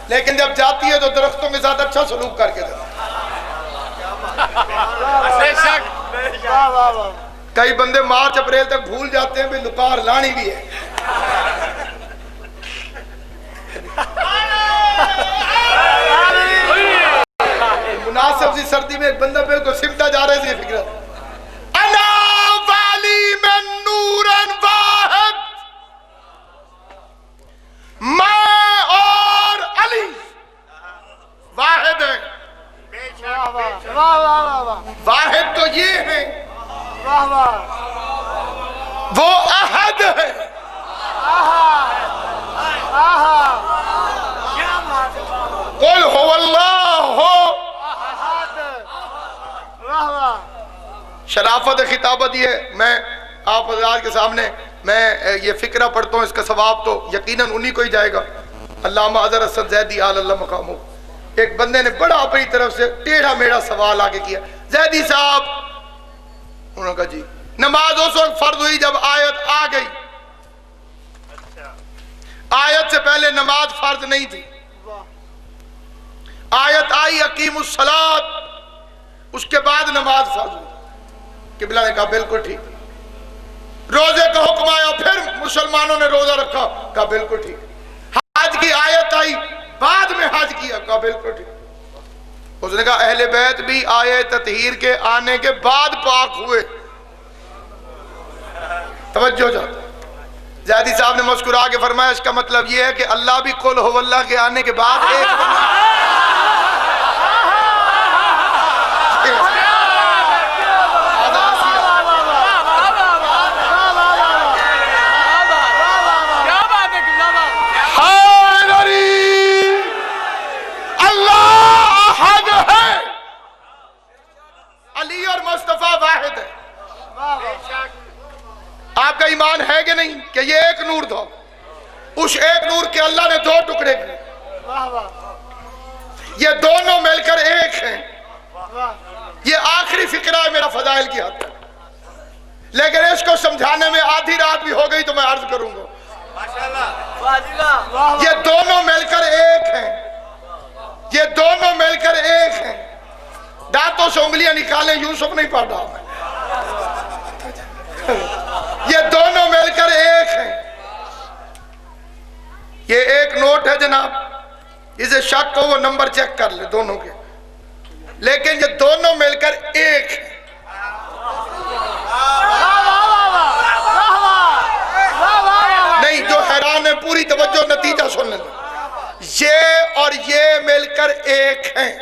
لیکن جب جاتی ہے تو درختوں کے ساتھ اچھا سلوک کر کے جاتی ہے. کئی بندے مارچ اپریل تک بھول جاتے ہیں بھی لکار لانی بھی ہے. مناسب سی سردی میں ایک بندہ بالکل سمٹا جا رہا ہے یہ فکر انا والی من نور واحد, میں اور علی واحد ہیں. واحد تو یہ ہے, وہ احد ہے. قل هو اللہ. شرافت خطابت یہ ہے. میں آپ حضرات کے سامنے میں یہ فقرہ پڑھتا ہوں, اس کا ثواب تو یقیناً انہی کو ہی جائے گا. علامہ اظہر حسن زیدی آل اللہ مقامو, ایک بندے نے بڑا اپنی طرف سے ٹیڑھا میڑا سوال آگے کیا. زیدی صاحب, انہوں نے کہا جی, نماز اس وقت فرض ہوئی جب آیت آ گئی. آیت سے پہلے نماز فرض نہیں تھی. آیت آئی اقیم الصلاۃ, اس کے بعد نماز فرض ہوئی. قبلہ نے کہا بالکل ٹھیک. روزے کا حکم آیا, پھر مسلمانوں نے روزہ رکھا, کہا بالکل ٹھیک. حج کی آیت آئی, بعد میں حج کیا, کہا بالکل ٹھیک. اس نے کہا اہل بیت بھی آیے تطہیر کے آنے کے بعد پاک ہوئے. توجہ جاتا. زیدی صاحب نے مسکرا کے فرمایا اس کا مطلب یہ ہے کہ اللہ بھی قل ہو اللہ کے آنے کے بعد ایک بنا. علی اور مصطفیٰ واحد ہے. آپ کا ایمان ہے کہ نہیں کہ یہ ایک نور تھا, اس ایک نور کے اللہ نے دو ٹکڑے کیے, یہ دونوں مل کر ایک ہیں. یہ آخری فقرہ ہے میرا فضائل کی حد تک, لیکن اس کو سمجھانے میں آدھی رات بھی ہو گئی تو میں عرض کروں گا. یہ دونوں مل کر ایک ہیں, یہ دونوں مل کر ایک ہیں. دانتوں سے انگلیاں نکالیں, یوسف نہیں پڑھ رہا میں. یہ دونوں مل کر ایک ہیں. یہ ایک نوٹ ہے جناب, اسے شک ہو وہ نمبر چیک کر لے دونوں کے, لیکن یہ دونوں مل کر ایک ہیں. نہیں, جو حیران ہے پوری توجہ, نتیجہ سن لیں. یہ اور یہ مل کر ایک ہیں.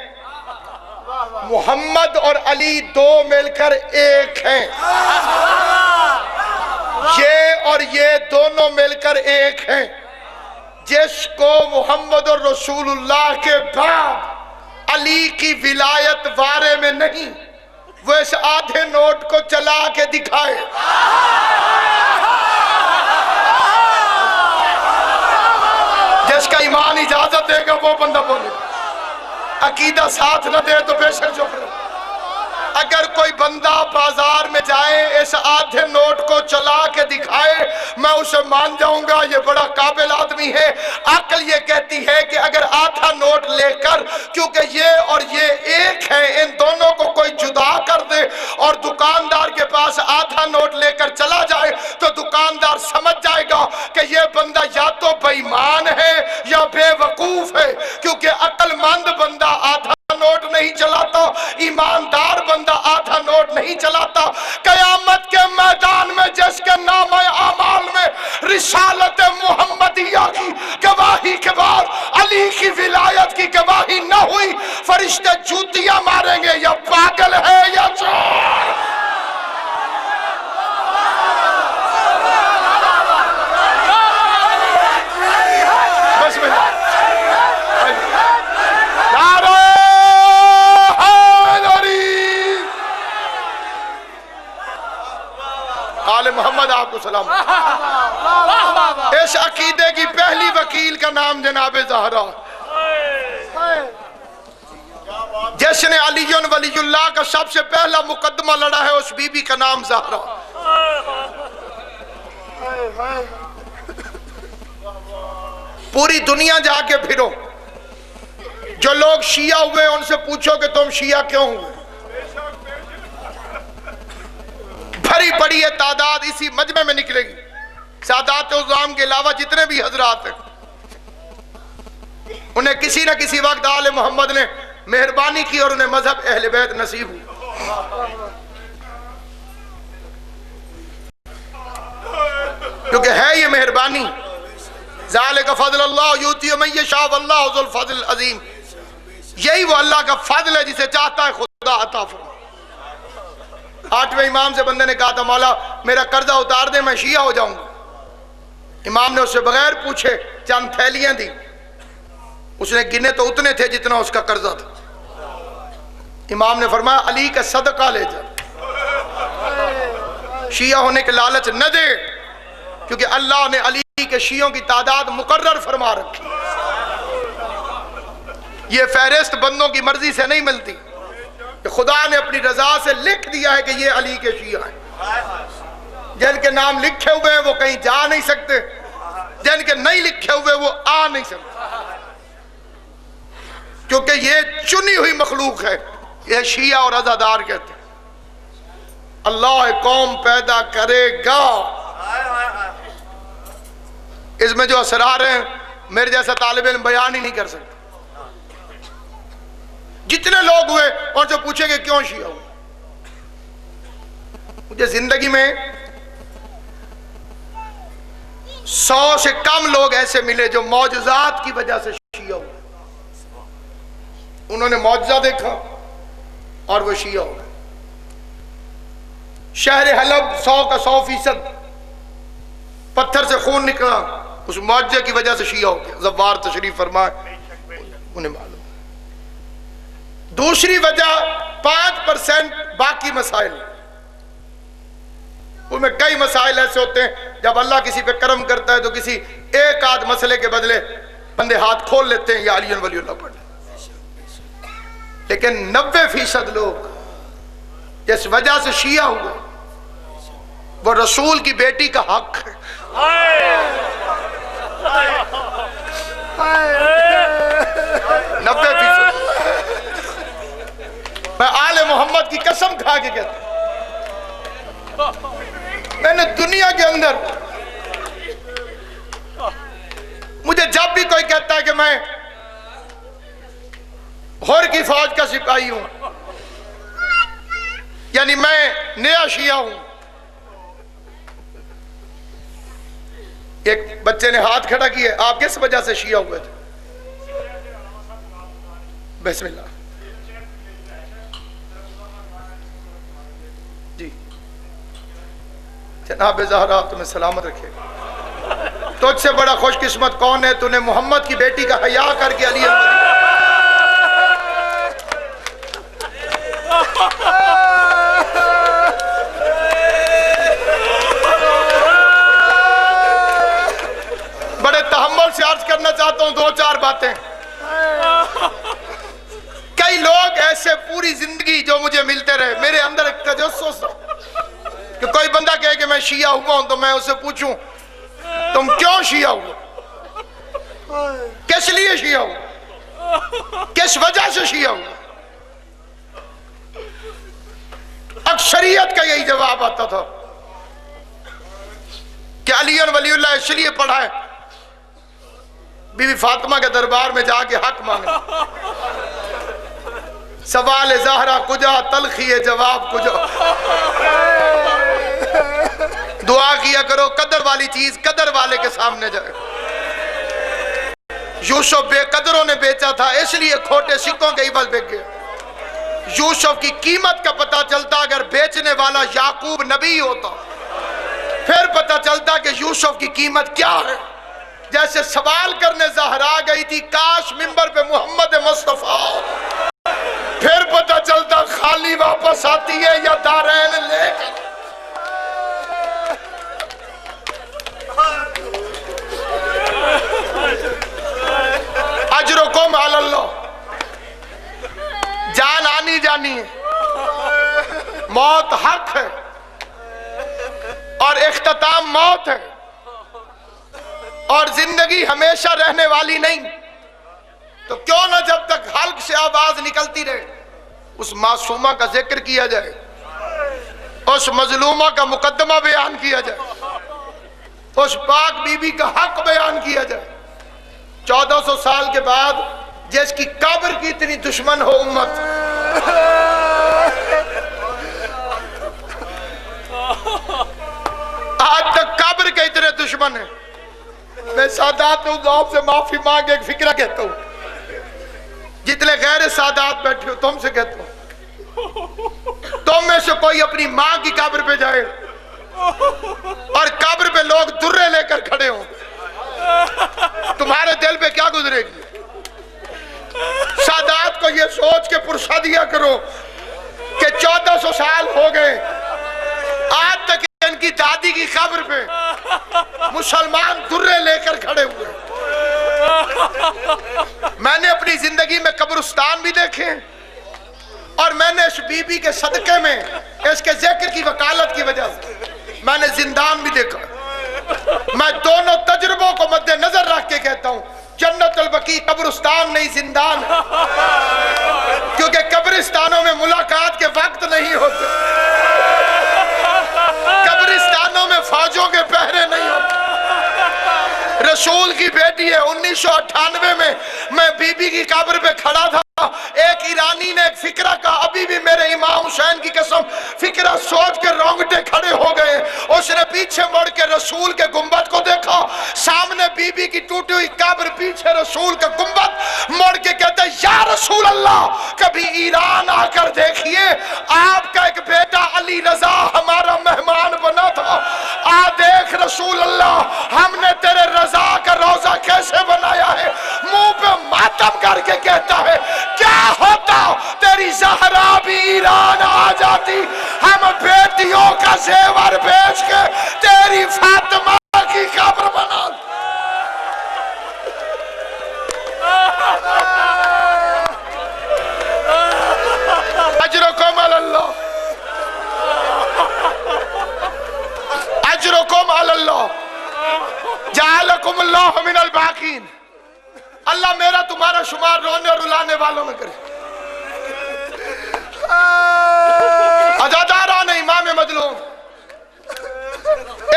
محمد اور علی دو مل کر ایک ہیں. یہ اور یہ دونوں مل کر ایک ہیں. جس کو محمد اور رسول اللہ کے بعد علی کی ولایت وارے میں نہیں, وہ اس آدھے نوٹ کو چلا کے دکھائے. جس کا ایمان اجازت دے گا وہ بندہ بولے, عقیدہ ساتھ نہ دے تو بے شک چپ رہے. اگر کوئی بندہ بازار میں جائے اس آدھے نوٹ کو چلا کے دکھائے, میں اسے مان جاؤں گا یہ بڑا قابل آدمی ہے. عقل یہ کہتی ہے کہ اگر آدھا نوٹ لے کر, کیونکہ یہ اور یہ ایک ہے, ان دونوں کو کوئی جدا کر دے اور دکاندار کے پاس آدھا نوٹ لے کر چلا جائے, تو دکاندار سمجھ جائے گا کہ یہ بندہ یا تو بے ایمان ہے یا بے وقوف ہے, کیونکہ عقل مند بندہ آدھا نوٹ نہیں چلاتا, ایماندار بندہ آدھا نوٹ نہیں چلاتا. قیامت کے میدان میں جس کے نام اعمال میں رسالت محمدیہ کی گواہی کے بعد علی کی ولایت کی گواہی نہ ہوئی, فرشتے جوتیاں ماریں گے یا پاگل ہے یا چور. بسم اللہ. آل محمد آپ کو سلام. اس عقیدے کی پہلی وکیل کا نام جناب زہرا. جس نے علی ولی اللہ کا سب سے پہلا مقدمہ لڑا ہے اس بی بی کا نام زہرا۔ پوری دنیا جا کے پھرو، جو لوگ شیعہ ہوئے ان سے پوچھو کہ تم شیعہ کیوں ہوئے؟ بھری پڑی ہے تعداد اسی مجمع میں نکلے گی۔ سادات عظام کے علاوہ جتنے بھی حضرات ہیں انہیں کسی نہ کسی وقت آل محمد نے مہربانی کی اور انہیں مذہب اہل بیت نصیب ہوئی، کیونکہ ہے یہ مہربانی۔ ذالک فضل اللہ یؤتی من یشاء واللہ ذو الفضل العظیم، یہی وہ اللہ کا فضل ہے جسے چاہتا ہے خدا عطا فرمائے۔ 8ویں امام سے بندے نے کہا تھا مولا میرا قرضہ اتار دے میں شیعہ ہو جاؤں گا۔ امام نے اس سے بغیر پوچھے چند تھیلیاں دی، اس نے گنے تو اتنے تھے جتنا اس کا قرضہ تھا۔ امام نے فرمایا علی کا صدقہ لے جا، شیعہ ہونے کے لالچ نہ دے، کیونکہ اللہ نے علی کے شیعوں کی تعداد مقرر فرما رکھی، یہ فہرست بندوں کی مرضی سے نہیں ملتی، کہ خدا نے اپنی رضا سے لکھ دیا ہے کہ یہ علی کے شیعہ ہیں۔ جن کے نام لکھے ہوئے ہیں وہ کہیں جا نہیں سکتے، جن کے نہیں لکھے ہوئے وہ آ نہیں سکتے، کیونکہ یہ چنی ہوئی مخلوق ہے۔ یہ شیعہ اور عزادار کہتے ہیں اللہ قوم پیدا کرے گا، اس میں جو اسرار ہیں میرے جیسا طالب علم بیان ہی نہیں کر سکتا۔ جتنے لوگ ہوئے اور جو پوچھیں گے کیوں شیعہ ہوئے، مجھے زندگی میں 100 سے کم لوگ ایسے ملے جو معجزات کی وجہ سے شیعہ ہوئے، انہوں نے معجزہ دیکھا اور وہ شیعہ ہو گئے۔ شہر حلب 100 کا 100% پتھر سے خون نکلا، اس معجزے کی وجہ سے شیعہ ہو گیا۔ زوار تشریف فرمائے انہیں معلوم۔ دوسری وجہ 5% باقی مسائل، ان میں کئی مسائل ایسے ہوتے ہیں جب اللہ کسی پہ کرم کرتا ہے تو کسی ایک آدھ مسئلے کے بدلے بندے ہاتھ کھول لیتے ہیں یا علی ولی اللہ پڑھ لیتے ہیں، لیکن 90% لوگ جس وجہ سے شیعہ ہوئے وہ رسول کی بیٹی کا حق ہے۔ 90%۔ میں آل محمد کی قسم کھا کے کہتا ہوں، میں نے دنیا کے اندر مجھے جب بھی کوئی کہتا ہے کہ میں ہور کی فوج کا سپاہی ہوں، یعنی میں نیا شیعہ ہوں، ایک بچے نے ہاتھ کھڑا کیا، آپ کس وجہ سے شیعہ ہوئے تھے؟ بسم اللہ جی، جناب زہرا تمہیں سلامت رکھے گا۔ تجھ سے بڑا خوش قسمت کون ہے؟ تو نے محمد کی بیٹی کا حیا کر کے علی بڑے تحمل سے عرض کرنا چاہتا ہوں 2-4 باتیں۔ کئی لوگ ایسے پوری زندگی جو مجھے ملتے رہے، میرے اندر ایک تجسس کہ کوئی بندہ کہے کہ میں شیعہ ہوا ہوں تو میں اسے پوچھوں تم کیوں شیعہ ہوا، کس لیے شیعہ ہوا، کس وجہ سے شیعہ ہوا؟ اکثریت کا یہی جواب آتا تھا کہ علی ولی اللہ اس لیے پڑھا ہے بی بی فاطمہ کے دربار میں جا کے حق مانگا، سوال زہرا کجا تلخی جواب کجا، دعا کیا کرو قدر والی چیز قدر والے کے سامنے جائے۔ یوسف بے قدروں نے بیچا تھا اس لیے کھوٹے سکوں کے عوض بک گیا۔ یوسف کی قیمت کا پتہ چلتا اگر بیچنے والا یعقوب نبی ہوتا، پھر پتہ چلتا کہ یوسف کی قیمت کیا ہے۔ جیسے سوال کرنے زہرا گئی تھی کاش منبر پہ محمد مصطفیٰ، پھر پتہ چلتا خالی واپس آتی ہے یا دارین لے کر۔ اجرکم علی اللہ، جان نہیں ہے. موت حق ہے اور اختتام موت ہے اور زندگی ہمیشہ رہنے والی نہیں. تو کیوں نہ جب تک حلق سے آواز نکلتی رہے اس معصومہ کا ذکر کیا جائے, اس مظلومہ کا مقدمہ بیان کیا جائے, اس پاک بی بی کا حق بیان کیا جائے. 1400 سال کے بعد جس کی قبر کی اتنی دشمن ہو امت, آج تک قبر کے اتنے دشمن ہیں. میں سادات آپ سے معافی مانگ ایک فکرہ کہتا ہوں, جتنے غیر سادات بیٹھے ہو تم سے کہتا ہوں, تم میں سے کوئی اپنی ماں کی قبر پہ جائے اور قبر پہ لوگ درے لے کر کھڑے ہوں, تمہارے دل پہ کیا گزرے گی؟ سادات کو یہ سوچ کے پرسہ دیا کرو کہ 1400 سال ہو گئے, آج تک ان کی دادی کی قبر پہ مسلمان درے لے کر کھڑے ہوئے. میں نے اپنی زندگی میں قبرستان بھی دیکھے اور میں نے اس بی بی کے صدقے میں اس کے ذکر کی وکالت کی وجہ سے میں نے زندان بھی دیکھا. میں دونوں تجربوں کو مد نظر رکھ کے کہتا ہوں جنت البقیع قبرستان نہیں زندان ہے, کیونکہ قبرستانوں میں ملاقات کے وقت نہیں ہوتے, قبرستانوں میں فوجوں کے پہرے نہیں ہوتے. رسول کی بیٹی ہے. 1998 میں بی بی کی قبر پہ کھڑا تھا, ایک ایرانی نے ایک فکرہ کہا, ابھی بھی میرے امام حسین کی قسم فکرہ سوچ کے رونگٹے کھڑے ہو گئے. اس نے پیچھے مڑ کے رسول کے گنبد کو دیکھا, سامنے بی بی کی ٹوٹی ہوئی قبر, پیچھے رسول کا گنبد, مڑ کے کہتا ہے یا رسول اللہ کبھی ایران آ کر دیکھیے, آپ کا ایک بیٹا علی رضا ہمارا مہمان بنا تھا, آ دیکھ رسول اللہ ہم نے تیرے رضا کا روزہ کیسے بنایا ہے. منہ پہ ماتم کر کے کہتا ہے کیا ہوتا تیری زہرا بھی ایران آ جاتی, ہم بیٹیوں کا زیور بیچ کے تیری فاطمہ کی قبر بنا. اجرکم علی اللہ, اجرکم علی اللہ, جعلکم اللہ من الباقین. اللہ میرا تمہارا شمار رونے اور رلانے والوں میں کرے. عزاداران امام مظلوم,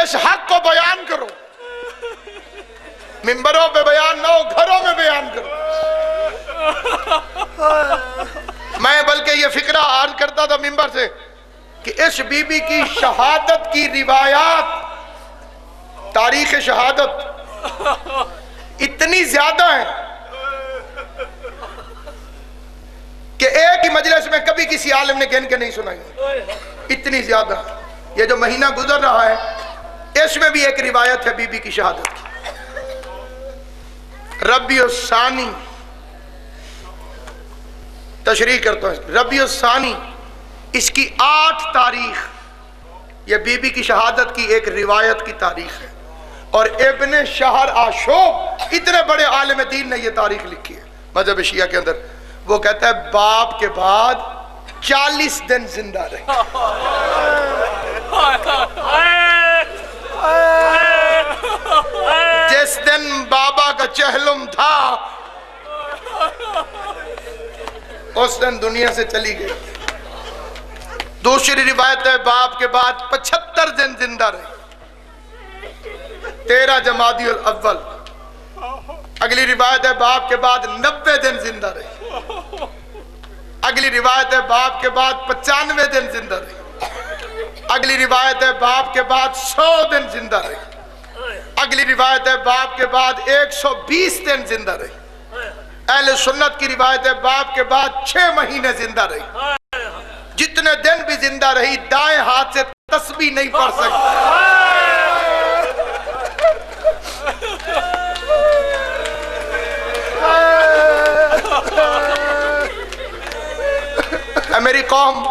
اس حق کو بیان کرو, منبروں پہ بیان نہ ہو, گھروں میں بیان کرو. میں بلکہ یہ فکرہ عرض کرتا تھا منبر سے کہ اس بی بی کی شہادت کی روایات, تاریخ شہادت اتنی زیادہ ہیں کہ ایک ہی مجلس میں کبھی کسی عالم نے گن کے نہیں سنائی, اتنی زیادہ. یہ جو مہینہ گزر رہا ہے اس میں بھی ایک روایت ہے بی بی کی شہادت کی. ربیع الثانی, تشریح کرتا ہوں, ربیع الثانی اس کی 8 تاریخ یہ بی بی کی شہادت کی ایک روایت کی تاریخ ہے, اور ابن شہر آشوب اتنے بڑے عالم دین نے یہ تاریخ لکھی ہے مذہب شیعہ کے اندر. وہ کہتا ہے باپ کے بعد 40 دن زندہ رہے. جس دن بابا کا چہلم تھا اس دن دنیا سے چلی گئی. دوسری روایت ہے باپ کے بعد 75 دن زندہ رہے, 13 جمادی الاول. اگلی روایت ہے باپ کے بعد 90 دن زندہ رہے. اگلی روایت ہے باپ کے بعد 95 دن زندہ رہے. اگلی روایت ہے باپ کے بعد 100 دن زندہ رہے. اگلی روایت ہے باپ کے بعد 120 دن زندہ رہے. اہل سنت کی روایت ہے باپ کے بعد 6 مہینے زندہ رہی. جتنے دن بھی زندہ رہی دائیں ہاتھ سے تسبیح نہیں پڑھ سکتی. اے میری قوم,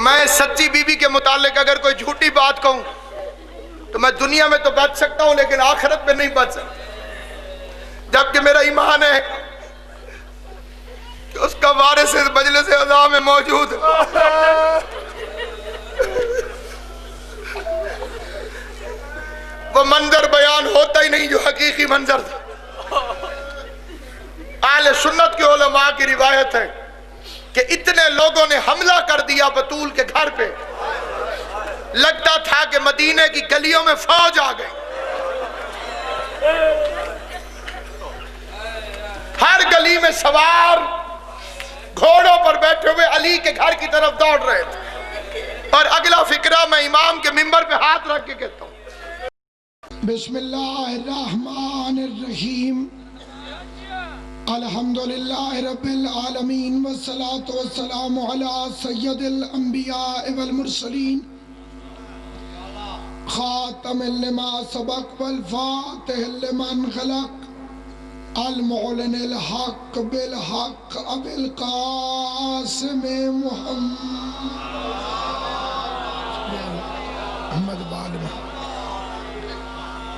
میں سچی بی بی کے متعلق اگر کوئی جھوٹی بات کہوں تو میں دنیا میں تو بچ سکتا ہوں لیکن آخرت میں نہیں بچ سکتا. جبکہ میرا ایمان ہے اس کا وارث اس مجلس عزا میں موجود ہے۔ وہ منظر بیان ہوتا ہی نہیں جو حقیقی منظر تھا۔ اہل سنت کے علماء کی روایت ہے کہ اتنے لوگوں نے حملہ کر دیا بطول کے گھر پہ، لگتا تھا کہ مدینے کی گلیوں میں فوج آ گئی۔ ہر گلی میں سوار گھوڑوں پر بیٹھے ہوئے علی کے گھر کی طرف دوڑ رہے تھے۔ اور اگلا فقرہ میں امام کے منبر پہ ہاتھ رکھ کے کہتا ہوں، بسم اللہ الرحمن الرحیم، الحمدللہ رب العالمین، والصلاة والسلام علی سید الانبیاء والمرسلین، خاتم لما سبق والفاتح لمن خلق، المعلن الحق بالحق ابو القاسم محمد بعد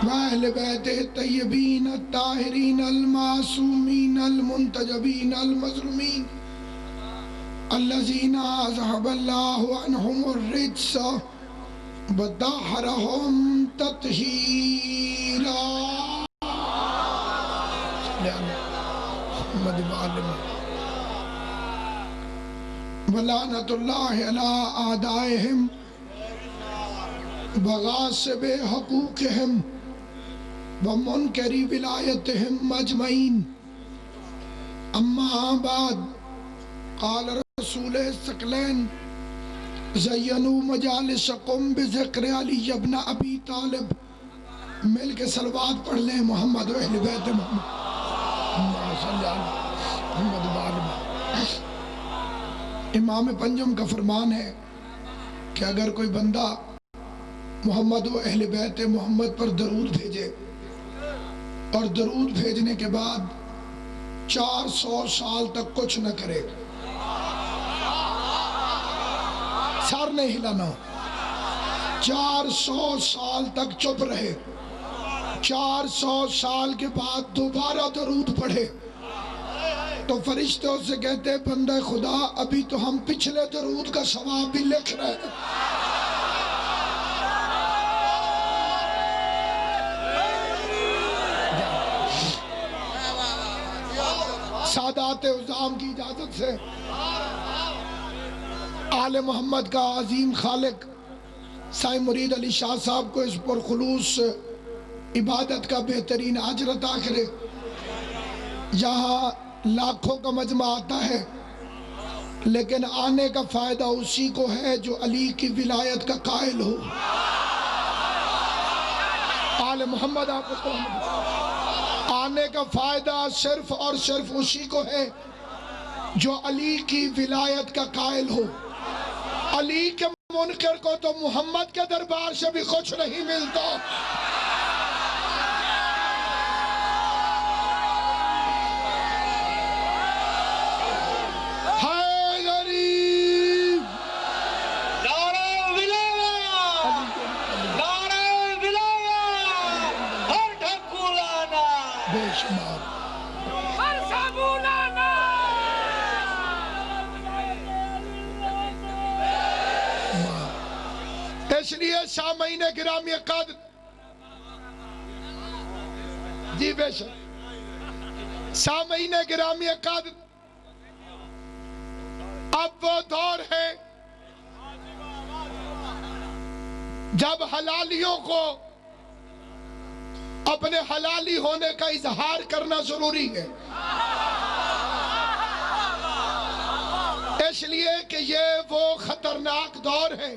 وأهل بيته الطيبين الطاهرين المعصومين المنتجبين المظلومين الذين أذهب الله عنهم الرجس وطهرهم تطهيرا ولعنة الله على أعدائهم وغاصب حقوقهم ومنکری ولایتہم اجمعین، اما بعد، قال رسول ثقلین زینوا مجالسکم بذکر علی ابن ابی طالب۔ مل کے صلوات پڑھ لیں محمد و اہل بیت محمد صلی اللہ محمد وآلہ۔ امام پنجم کا فرمان ہے کہ اگر کوئی بندہ محمد و اہل بیت محمد پر درود بھیجے اور درود بھیجنے کے بعد 400 سال تک کچھ نہ کرے، سر نہیں ہلانا، 400 سال تک چپ رہے، 400 سال کے بعد دوبارہ درود پڑھے، تو فرشتوں سے کہتے بندہ خدا ابھی تو ہم پچھلے درود کا ثواب بھی لکھ رہے ہیں۔ سادات عظام کی اجازت سے آل محمد کا عظیم خالق سائیں مرید علی شاہ صاحب کو اس پر خلوص عبادت کا بہترین اجر عطا کرے۔ یہاں لاکھوں کا مجمع آتا ہے لیکن آنے کا فائدہ اسی کو ہے جو علی کی ولایت کا قائل ہو۔ آل محمد آپ کو آنے کا فائدہ صرف اور صرف اسی کو ہے جو علی کی ولایت کا قائل ہو۔ علی کے منکر کو تو محمد کے دربار سے بھی کچھ نہیں ملتا۔ اس لیے سامعین گرامی قدر، جی بے شک، سامعین گرامی قدر، اب وہ دور ہے جب حلالیوں کو اپنے حلالی ہونے کا اظہار کرنا ضروری ہے، اس لیے کہ یہ وہ خطرناک دور ہے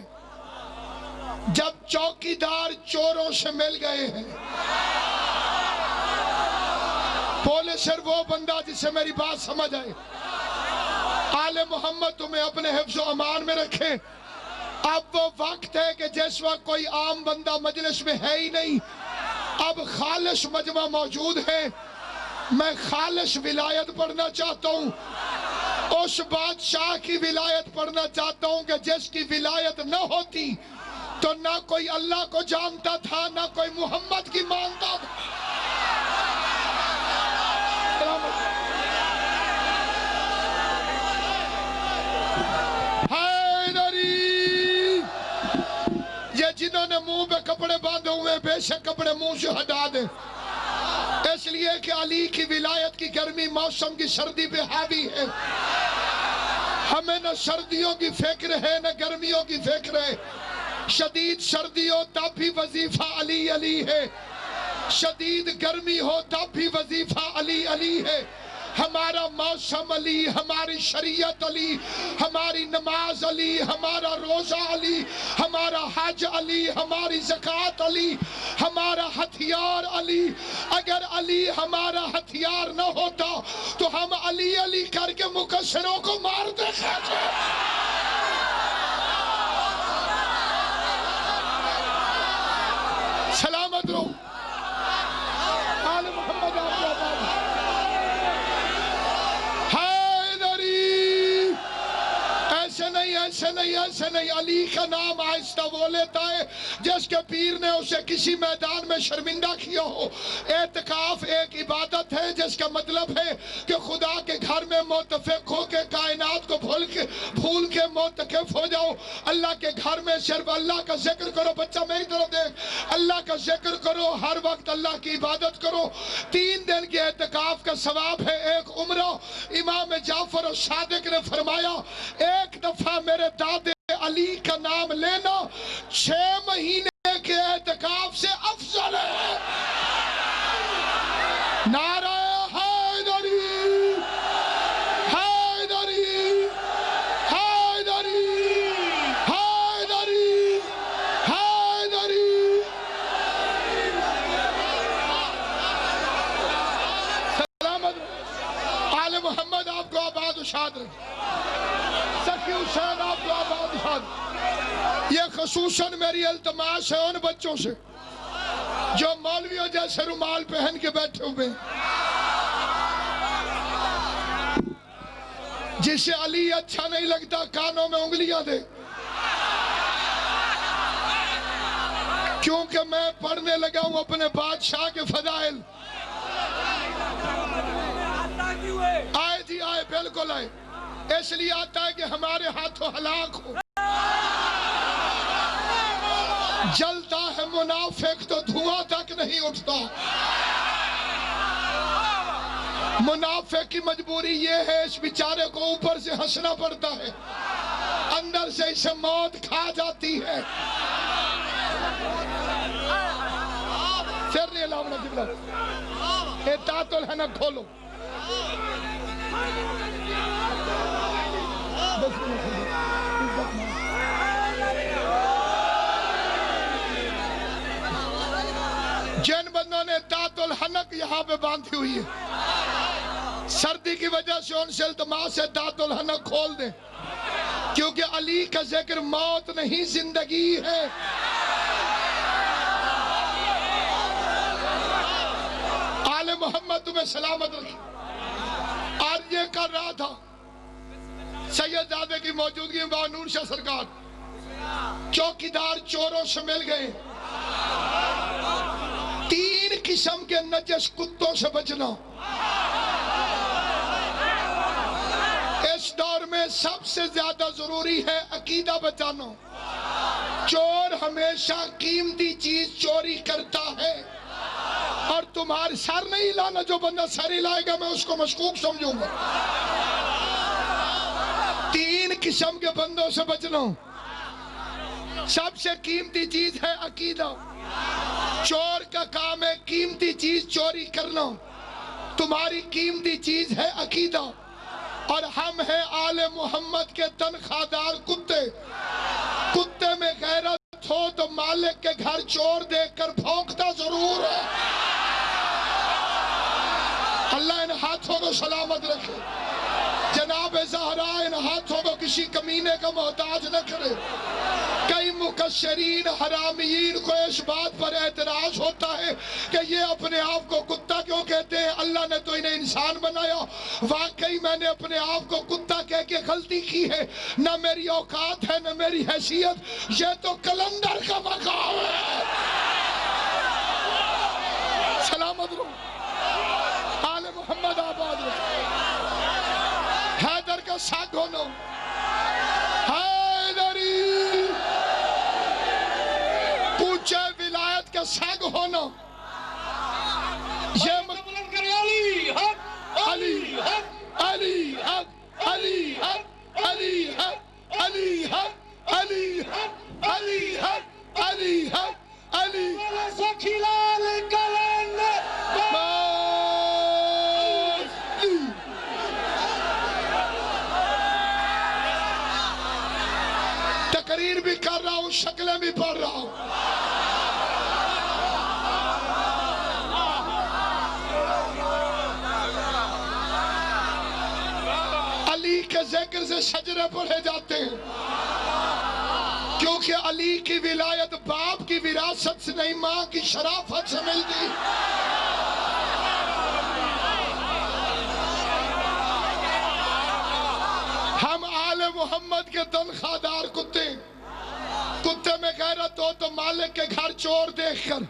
جب چوکیدار چوروں سے مل گئے ہیں۔ بولے سر وہ بندہ جسے میری بات سمجھ آئے۔ آل محمد تمہیں اپنے حفظ و امان میں رکھیں۔ اب وہ وقت ہے کہ جس وقت کوئی عام بندہ مجلس میں ہے ہی نہیں، اب خالص مجمع موجود ہے۔ میں خالص ولایت پڑھنا چاہتا ہوں، اس بادشاہ کی ولایت پڑھنا چاہتا ہوں کہ جس کی ولایت نہ ہوتی تو نہ کوئی اللہ کو جانتا تھا نہ کوئی محمد کی مانتا تھا۔ جنہوں نے منہ پہ کپڑے باندھے ہوئے بے شک کپڑے منہ سے ہٹا دیں، اس لیے کہ علی کی ولایت کی گرمی موسم کی سردی پہ حاوی ہے۔ ہمیں نہ سردیوں کی فکر ہے نہ گرمیوں کی فکر ہے۔ شدید سردی ہو تب بھی وظیفہ علی علی ہے، شدید گرمی ہو تب بھی وظیفہ علی علی ہے۔ ہمارا موسم علی، ہماری شریعت علی، ہماری نماز علی، ہمارا روزہ علی، ہمارا حج علی، ہماری زکوٰۃ علی، ہمارا ہتھیار علی۔ اگر علی ہمارا ہتھیار نہ ہوتا تو ہم علی علی کر کے مقصروں کو مارتے کھاتے۔ سلامت رہو۔ آل محمد آپ کو آباد۔ ایسے نہیں، علی کا نام آہستہ وہ لیتا ہے جس کے پیر نے اسے کسی میدان میں شرمندہ کیا ہو۔ اعتکاف ایک عبادت ہے جس کا مطلب ہے کہ خدا کے گھر میں متفق ہو کے کائنات کو بھول کے معتکف ہو جاؤ۔ اللہ کے گھر میں صرف اللہ کا ذکر کرو۔ بچہ میری طرف دیکھ، اللہ کا ذکر کرو، ہر وقت اللہ کی عبادت کرو۔ 3 دن کے اعتکاف کا ثواب ہے ایک عمرہ۔ امام جعفر الصادق نے فرمایا ایک دفعہ میرے دادے علی کا نام لینا 6 مہینے کے اعتکاف سے افضل ہے۔ نعرہ حیدری، حیدری، حیدری، حیدری، حیدری۔ سلامت آل محمد آپ کو آباد و شاد رکھے۔ سخی حسین آپ کو آباد شاد۔ یہ خصوصاً میری التماس ہے ان بچوں سے جو مولویوں جیسے رومال پہن کے بیٹھے ہوئے، جسے علی اچھا نہیں لگتا کانوں میں انگلیاں دے، کیونکہ میں پڑھنے لگا ہوں اپنے بادشاہ کے فضائل۔ آئے جی آئے، بالکل آئے، اس لیے آتا ہے کہ ہمارے ہاتھوں ہلاک ہو۔ جلتا ہے منافق تو دھواں تک نہیں اٹھتا۔ منافق کی مجبوری یہ ہے اس بیچارے کو اوپر سے ہنسنا پڑتا ہے، اندر سے اسے موت کھا جاتی ہے۔ پھر نہیں علاوہ جبلہ اطاعت الحنک کھولو۔ جن بندوں نے اطاعت الحنک یہاں پہ باندھی ہوئی ہے، سردی کی وجہ سے ان سے التماس ہے اطاعت الحنک کھول دیں، کیونکہ علی کا ذکر موت نہیں زندگی ہے۔ آل محمد تمہیں سلامت رکھے۔ آج یہ کر رہا تھا سید زادے کی موجودگی میں بانور شاہ سرکار، چوکیدار چوروں سے مل گئے۔ 3 قسم کے نجس کتوں سے بچنا۔ اس دور میں سب سے زیادہ ضروری ہے عقیدہ بچانا۔ چور ہمیشہ قیمتی چیز چوری کرتا ہے، اور تمہارے سر نہیں لانا، جو بندہ سر ہی لائے گا میں اس کو مشکوک سمجھوں گا۔ 3 قسم کے بندوں سے بچنا۔ سب سے قیمتی چیز ہے عقیدہ۔ چور کا کام ہے قیمتی چیز چوری کرنا، تمہاری قیمتی چیز ہے عقیدہ۔ اور ہم ہیں آل محمد کے تنخواہ دار کتے۔ کتے میں غیرت ہو تو مالک کے گھر چور دیکھ کر بھونکتا ضرور ہے۔ اللہ ان ہاتھوں کو سلامت رکھے۔ جناب زہرا ان ہاتھوں کو کسی کمینے کا محتاج نہ کرے۔ کئی مکشرین حرامیین کو اس بات پر اعتراض ہوتا ہے کہ یہ اپنے آپ کو کتا کیوں کہتے ہیں، اللہ نے تو انہیں انسان بنایا۔ واقعی میں نے اپنے آپ کو کتا کہہ کے غلطی کی ہے، نہ میری اوقات ہے نہ میری حیثیت، یہ تو کلندر کا مقام ہے۔ سلامت رہو۔ آل محمد آباد رہو۔ حیدر کا ساتھ ہونا۔ حیدری، سگ ہونا یہ علی حق علی حق علی حق علی حق علی حق علی حق علی حق علی حق علی حق علی سخی لال کلندر تقریر بھی کر رہا ہوں شکلیں بھی پڑھ رہا ہوں علی کے ذکر سے شجرے پڑھے جاتے ہیں کیونکہ علی کی ولایت باپ کی وراثت سے نہیں ماں کی شرافت سے ملتی ہم آل محمد کے تنخواہ دار کتے میں غیرت ہو تو مالک کے گھر چور دیکھ کر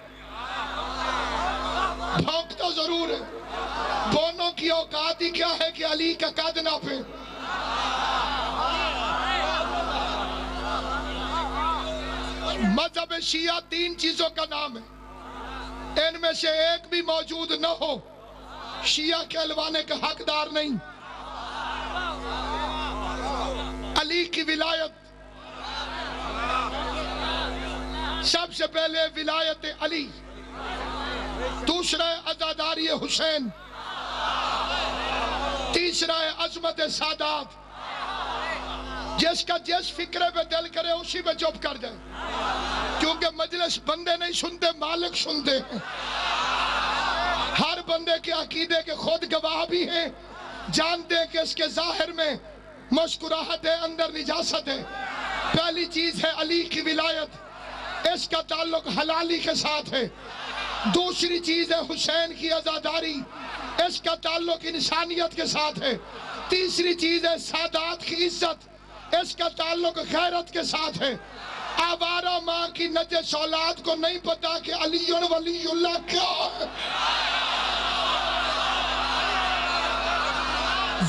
بھونکتا ضرور ہے دونوں کی اوقات ہی کیا ہے کہ علی کا قد ناپے مذہب شیعہ 3 چیزوں کا نام ہے ان میں سے ایک بھی موجود نہ ہو شیعہ کہلوانے کا حقدار نہیں علی کی ولایت سب سے پہلے ولایت علی دوسرا ہے عزاداری حسین تیسرا ہے عظمت سادات جس کا جس فکرے پہ دل کرے اسی پہ چپ کر جائے کیونکہ مجلس بندے نہیں سنتے مالک سنتے ہیں ہر بندے کے عقیدے کے خود گواہ بھی ہیں جانتے ہیں کہ اس کے ظاہر میں مسکراہٹ ہے اندر نجاست ہے پہلی چیز ہے علی کی ولایت اس کا تعلق حلالی کے ساتھ ہے دوسری چیز ہے حسین کی عزاداری اس کا تعلق انسانیت کے ساتھ ہے تیسری چیز ہے سادات کی عزت اس کا تعلق غیرت کے ساتھ ہے آوارہ ماں کی نجس اولاد کو نہیں پتا کہ علی ولی اللہ کیا ہے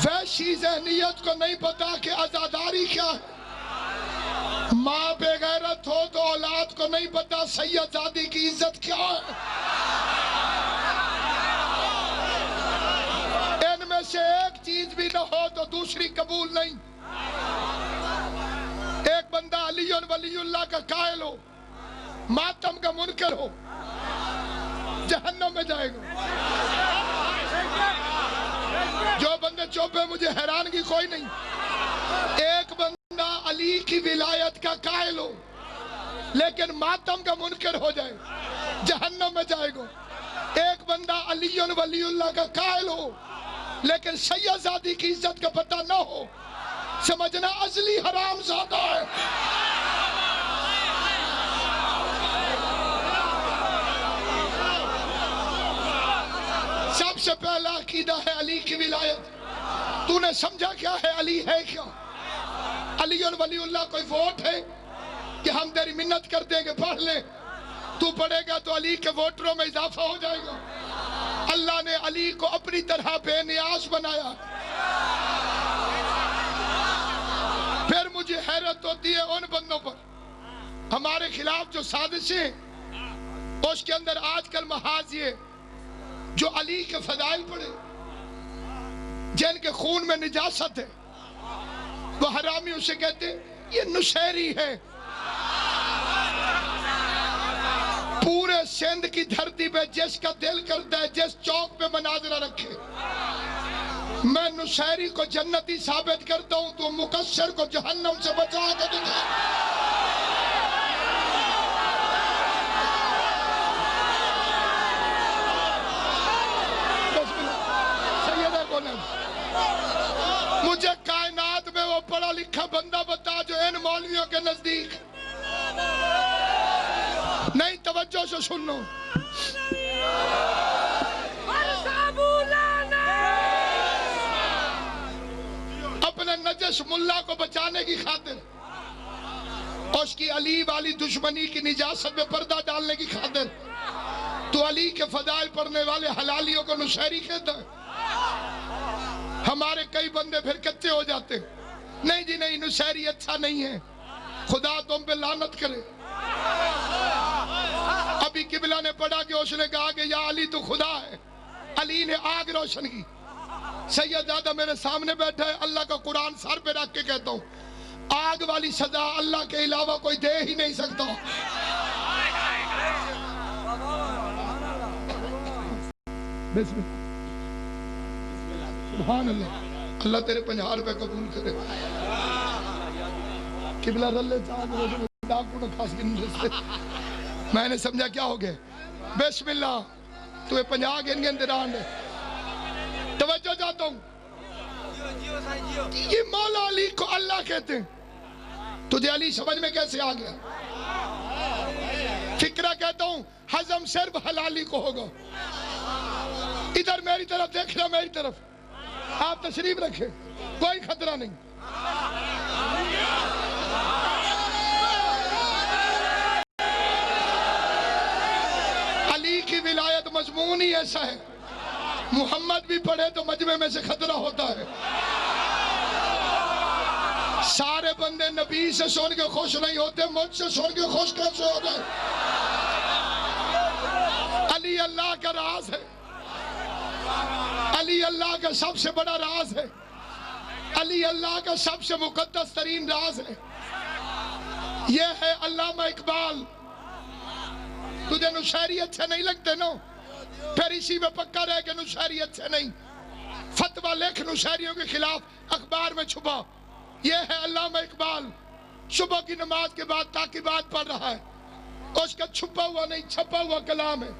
ویشی ذہنیت کو نہیں پتا کہ عزاداری کیا ہے ماں بے غیرت ہو تو اولاد کو نہیں پتا سید زادی کی عزت کیا ہے ان میں سے ایک چیز بھی نہ ہو تو دوسری قبول نہیں ایک بندہ علی ولی اللہ کا قائل ہو ماتم کا منکر ہو جہنم میں جائے گا جو بندے چوپے مجھے حیرانگی کوئی نہیں ایک بندہ علی کی ولایت کا قائل ہو لیکن ماتم کا منکر ہو جائے جہنم میں جائے گا ایک بندہ علی ولی اللہ کا قائل ہو لیکن سید زادی کی عزت کا پتہ نہ ہو سمجھنا ازلی حرام زادہ ہے سب سے پہلا عقیدہ ہے علی کی ولایت تو نے سمجھا کیا ہے علی ہے کیا علی ولی اللہ کوئی ووٹ ہے کہ ہم تیری منت کر دیں گے پڑھ لیں تو پڑھے گا تو علی کے ووٹروں میں اضافہ ہو جائے گا اللہ نے علی کو اپنی طرح بے نیاز بنایا پھر مجھے حیرت ہوتی ہے ان بندوں پر ہمارے خلاف جو سازشیں اس کے اندر آج کل محاذ یہ جو علی کے فضائل پڑھے جن کے خون میں نجاست ہے وہ حرامی اسے کہتے یہ نشیری ہے پورے سندھ کی دھرتی پہ جس کا دل کرتا ہے جس چوک پہ مناظرہ رکھے میں نشیری کو جنتی ثابت کرتا ہوں تو مقصر کو جہنم سے بچا کے دکھا مجھے کائنات میں وہ پڑھا لکھا بندہ بتا جو ان مولویوں کے نزدیک نہیں توجہ سے سن لو اپنے نجس ملا کو بچانے کی خاطر اس کی علی والی دشمنی کی نجاست میں پردہ ڈالنے کی خاطر تو علی کے فضائل پڑھنے والے حلالیوں کو نشیری کہتا ہے ہمارے کئی بندے پھر کچے ہو جاتے نہیں جی نہیں نشیری اچھا نہیں ہے خدا تم پہ لعنت کرے اب ابھی قبلہ نے پڑھا کہ اس نے کہا کہ یا علی تو خدا ہے، علی نے آگ روشن کی۔ سید زادہ میرے سامنے بیٹھا ہے، اللہ کا قرآن سر پہ رکھ کے کہتا ہوں آگ والی سزا اللہ کے علاوہ کوئی دے ہی نہیں سکتا۔ بسم اللہ، سبحان اللہ، اللہ تیرے 50 روپے قبول کرے۔ قبلہ رلے چاہتے ڈاکو نہ کھاس گن سے میں نے سمجھا کیا ہو گئے۔ بسم اللہ، تو 50 گن گن دران دے۔ توجہ چاہتا ہوں، یہ مولا علی کو اللہ کہتے ہیں، تجھے علی سمجھ میں کیسے آ گیا؟ فکرہ کہتا ہوں ہضم صرف حلالی کو ہوگا۔ ادھر میری طرف دیکھنا، میری طرف آپ تشریف رکھیں، کوئی خطرہ نہیں۔ علی کی ولایت مضمون ہی ایسا ہے، محمد بھی پڑھے تو مجمع میں سے خطرہ ہوتا ہے۔ سارے بندے نبی سے سن کے خوش نہیں ہوتے، مجھ سے سن کے خوش کیسے ہو گئے؟ علی اللہ کا راز ہے، علی اللہ کا سب سے بڑا راز ہے، علی اللہ کا سب سے مقدس ترین راز ہے۔ یہ ہے علامہ اقبال۔ تجھے نشیری اچھے نہیں لگتے نا، پھر اسی میں پکا رہے کہ نشیری اچھے نہیں، فتوہ لکھ نشیریوں کے خلاف اخبار میں چھپا۔ یہ ہے علامہ اقبال، صبح کی نماز کے بعد تاکیبات پڑھ رہا ہے، اس کا چھپا ہوا نہیں چھپا ہوا کلام ہے۔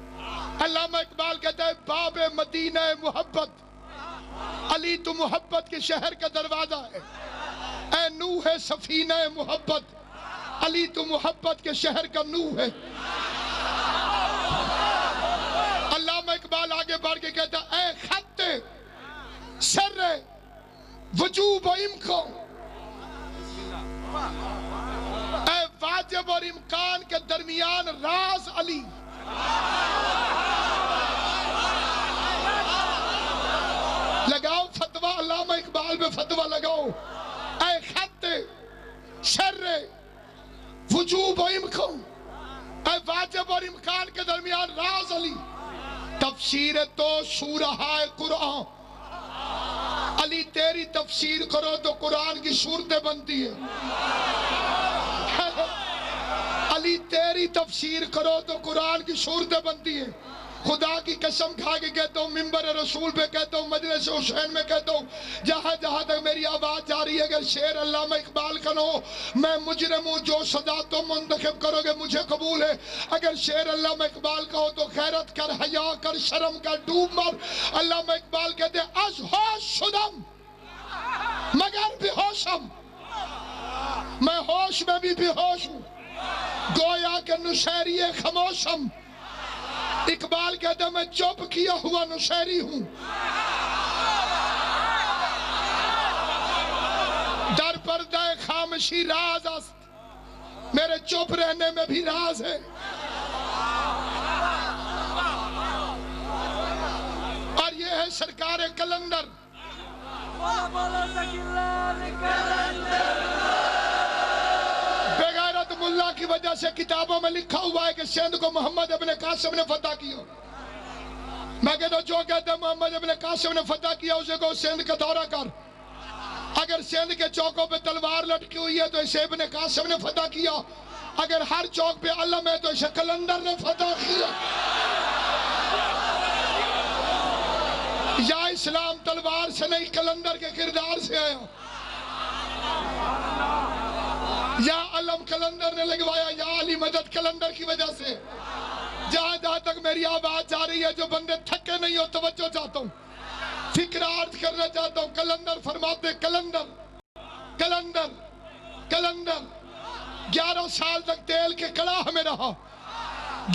علامہ اقبال کہتا ہے باب مدینہ محبت، علی تو محبت کے شہر کا دروازہ ہے، اے نوح سفینہ محبت، علی تو محبت کے شہر کا نوح ہے۔ علامہ اقبال آگے بڑھ کے کہتا ہے اے خط سر وجوب و امکان، اے واجب اور امکان کے درمیان راز علی۔ لگاؤ فتوہ علامہ اقبال پہ فتوہ لگاؤ، اے خط سر وجوب و امکان، اے واجب اور امکان کے درمیان راز علی۔ تفسیر تو سورہ قرآن، علی تیری تفسیر کرو تو قرآن کی صورتیں بنتی ہیں۔ علی تیری تفسیر کرو تو قرآن کی صورتیں بنتی ہیں۔ خدا کی قسم کھا کے کہتا ہوں، منبر رسول پہ کہتا ہوں، مجلس حسین میں کہتا ہوں، جہاں جہاں تک میری آواز جا رہی ہے، اگر شعر علامہ اقبال کا نہ ہو، میں مجرم ہوں، جو سزا تم منتخب کرو گے مجھے قبول ہے۔ اگر شعر علامہ اقبال کا ہو تو خیرت کر، حیا کر، شرم کر، ڈوب مر۔ علامہ اقبال کہتے ہیں از ہوش شدم مگر بے ہوشم، میں ہوش میں بھی بے ہوش ہوں، گویا کہ نشیری خاموشم۔ اقبال کہتا ہے میں چپ کیا ہوا نشیری ہوں، در پردہ خاموشی راز است، میرے چپ رہنے میں بھی راز ہے۔ اور یہ ہے سرکار کلندر۔ بغیرت ملا کی وجہ سے کتابوں میں لکھا ہوا ہے کہ سندھ کو محمد ابن قاسم نے فتح کیا۔ میں کہتا ہوں جو کہتے ہیں محمد ابن قاسم نے فتح کیا اسے کو سندھ کا دورہ کر۔ اگر سندھ کے چوکوں پہ تلوار لٹکی ہوئی ہے تو اسے ابن قاسم نے فتح کیا، اگر ہر چوک پہ علم ہے تو اسے کلندر نے فتح کیا۔ یا اسلام تلوار سے نہیں کلندر کے کردار سے آیا، یا علم کلندر نے لگوایا، یا علی مدد کلندر کی وجہ سے۔ جہاں جہاں تک میری آواز جا رہی ہے، جو بندے تھکے نہیں ہو توجہ چاہتا ہوں، فکر عرض کرنا چاہتا ہوں۔ کلندر فرماتے کلندر کلندر کلندر 11 سال تک تیل کے کڑاہ میں رہا،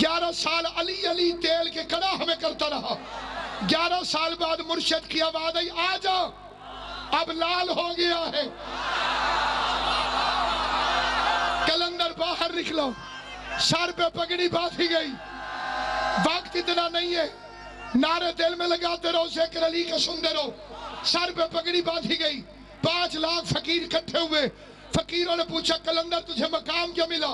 11 سال علی علی تیل کے کڑاہ میں کرتا رہا۔ 11 سال بعد مرشد کی آواز آئی آ جا اب لال ہو گیا ہے۔ کلندر باہر نکلو، سر پہ پگڑی باندھی گئی، وقت اتنا نہیں ہے، نعرے دل میں لگاتے رہو، ذکر علی کا سنتے رہو۔ سر پہ پگڑی باندھی گئی، 5 لاکھ فقیر اکٹھے ہوئے۔ فقیروں نے پوچھا کلندر تجھے مقام کیا ملا؟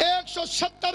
170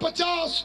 50,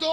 2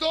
2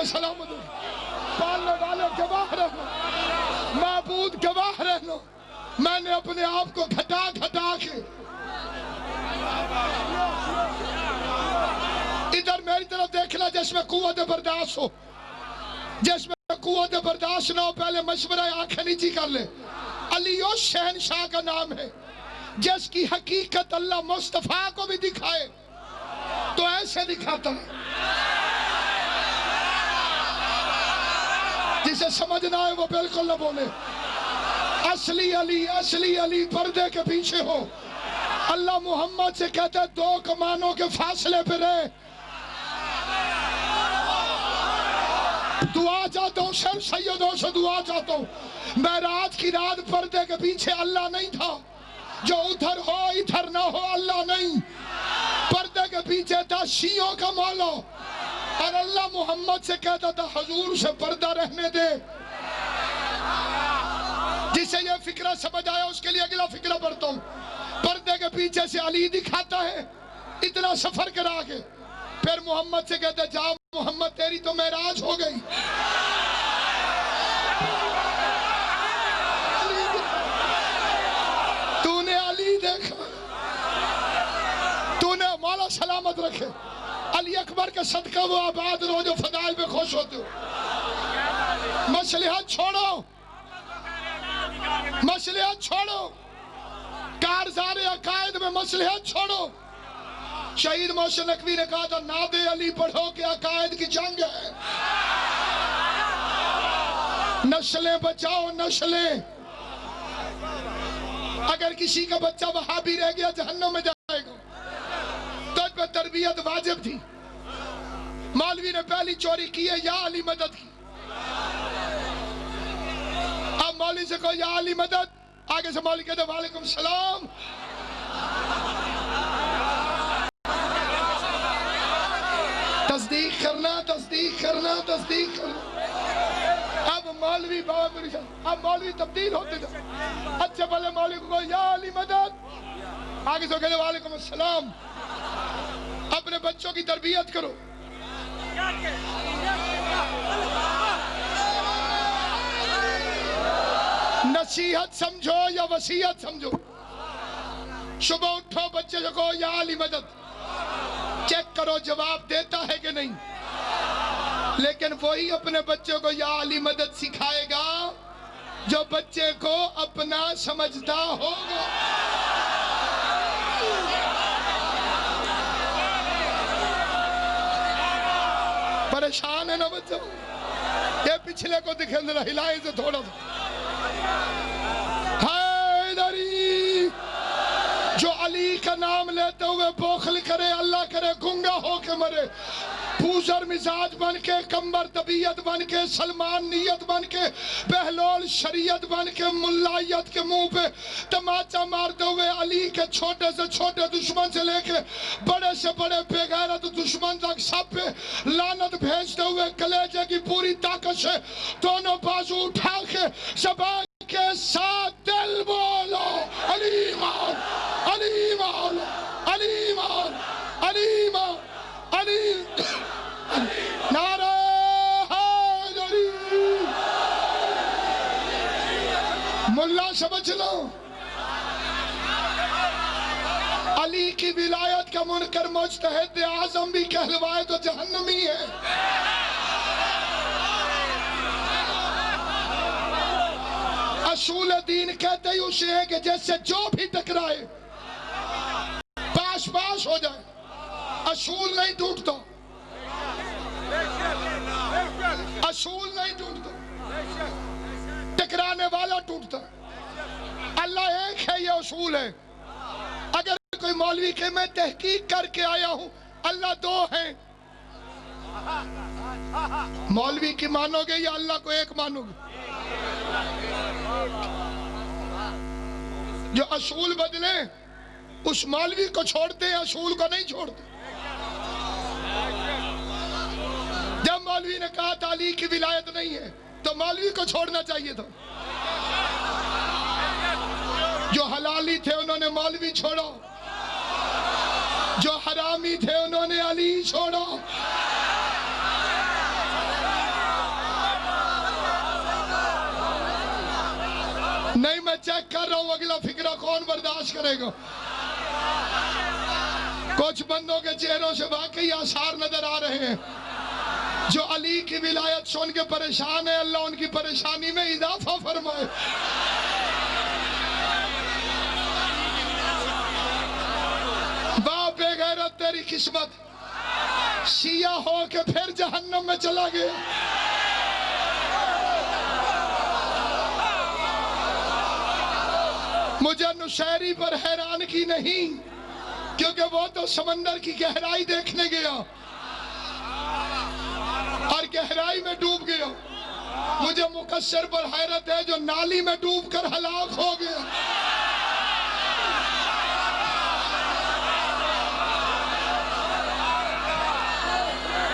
تمہیں سلامت رکھے. پالنے والے گواہ رہنا, معبود گواہ رہنا, میں نے اپنے آپ کو گھٹا گھٹا کے ادھر میری طرف دیکھنا جس میں قوت برداشت ہو, جس میں قوت برداشت نہ ہو پہلے مشورہ آنکھیں نیچی کر لے. علی اس شہنشاہ کا نام ہے جس کی حقیقت اللہ مصطفیٰ کو بھی دکھائے تو ایسے دکھاتا ہے. جسے سمجھنا ہے وہ بالکل نہ بولے. اصلی علی پردے کے پیچھے ہو. اللہ محمد سے کہتا ہے 2 کمانوں کے فاصلے پہ رہے. دعا چاہتا ہوں, صرف سیدوں سے دعا چاہتا ہوں. معراج کی رات پردے کے پیچھے اللہ نہیں تھا. جو ادھر ہو ادھر نہ ہو اللہ نہیں. پردے کے پیچھے تھا شیعوں کا مولا, اور اللہ محمد سے کہتا تھا حضور سے پردہ رہنے دے. جسے یہ فکرہ سمجھ آیا اس کے لیے اگلا فکرہ پڑھتا ہوں. پردے کے پیچھے سے علی دکھاتا ہے اتنا سفر کرا کے, پھر محمد سے کہتا ہے جا محمد تیری تو معراج ہو گئی. تو نے علی دیکھا, تو نے مولا سلامت رکھے. علی اکبر کے صدقہ وہ آباد رہو جو فضائل پہ خوش ہوتے ہو. مصلحت چھوڑو, مصلحت چھوڑو, کارزار عقائد میں مصلحت چھوڑو. شہید محسن نقوی نے کہا تھا ناد علی پڑھو کہ عقائد کی جنگ ہے. نسلیں بچاؤ نسلیں. اگر کسی کا بچہ وہابی رہ گیا جہنم میں جائے گا. تو اس پہ تربیت واجب تھی. مولوی نے پہلی چوری کی ہے یا علی مدد کی. اب مولوی سے کہو یا علی مدد, آگے سے مولوی کہتے وعلیکم السلام. تصدیق کرنا, تصدیق کرنا, تصدیق کرنا. اب مولوی بابا میری شاہ, اب مولوی تبدیل ہوتے جا. اچھا پہلے مولوی کو کہو یا علی مدد, آگے سے کہتے وعلیکم السلام. اپنے بچوں کی تربیت کرو. نصیحت سمجھو یا وصیت سمجھو. صبح اٹھو بچے سے کہو یا علی مدد, چیک کرو جواب دیتا ہے کہ نہیں. لیکن وہی اپنے بچوں کو یا علی مدد سکھائے گا جو بچے کو اپنا سمجھتا ہوگا. پریشان ہے نا بچوں, یہ پچھلے کو دکھیں ذرا ہلائیں سے تھوڑا سا. حیدری جو علی کا نام لیتے ہوئے بخل کرے اللہ کرے گنگا ہو کے مرے. پوزر مزاج بن کے, کمبر طبیعت بن کے, سلمان نیت بن کے, بہلول شریعت بن کے, ملائیت کے منہ پہ تماچا مارتے ہوئے علی کے چھوٹے سے چھوٹے دشمن سے لے کے بڑے سے بڑے بے غیرت دشمن تک سب پہ لعنت بھیجتے ہوئے کلیجے کی پوری طاقت سے دونوں بازو اٹھا کے زبان کے ساتھ دل بولو علی مولا, علی مولا, علی مولا, علی مولا, علی نعرہ حیدری. ملا سمجھ لو علی کی ولایت کا منکر مجتہد اعظم بھی کہلوائے تو جہنمی ہے. اصول دین کہتے ہی اسے ہے کہ جیسے جو بھی ٹکرائے پاس پاس ہو جائے. اصول نہیں ٹوٹتا, اصول نہیں ٹوٹتا, ٹکرانے والا ٹوٹتا. اللہ ایک ہے, یہ اصول ہے. اگر کوئی مولوی کہ میں تحقیق کر کے آیا ہوں اللہ 2 ہیں, مولوی کی مانو گے یا اللہ کو ایک مانو گے؟ جو اصول بدلیں اس مولوی کو چھوڑتے ہیں, اصول کو نہیں چھوڑتے. جب مولوی نے کہا تھا علی کی ولایت نہیں ہے تو مولوی کو چھوڑنا چاہیے تھا. جو حلالی تھے انہوں نے مولوی چھوڑا, جو حرامی تھے انہوں نے علی چھوڑا. نہیں میں چیک کر رہا ہوں اگلا فکرہ کون برداشت کرے گا. کچھ بندوں کے چہروں سے واقعی آثار نظر آ رہے ہیں جو علی کی ولایت سن کے پریشان ہے. اللہ ان کی پریشانی میں اضافہ فرمائے. باپ بے غیرت تیری قسمت شیعہ ہو کے پھر جہنم میں چلا گیا. مجھے نشیری پر حیرانگی نہیں کیونکہ وہ تو سمندر کی گہرائی دیکھنے گیا اور گہرائی میں ڈوب گیا. مجھے مقصر پر حیرت ہے جو نالی میں ڈوب کر ہلاک ہو گیا.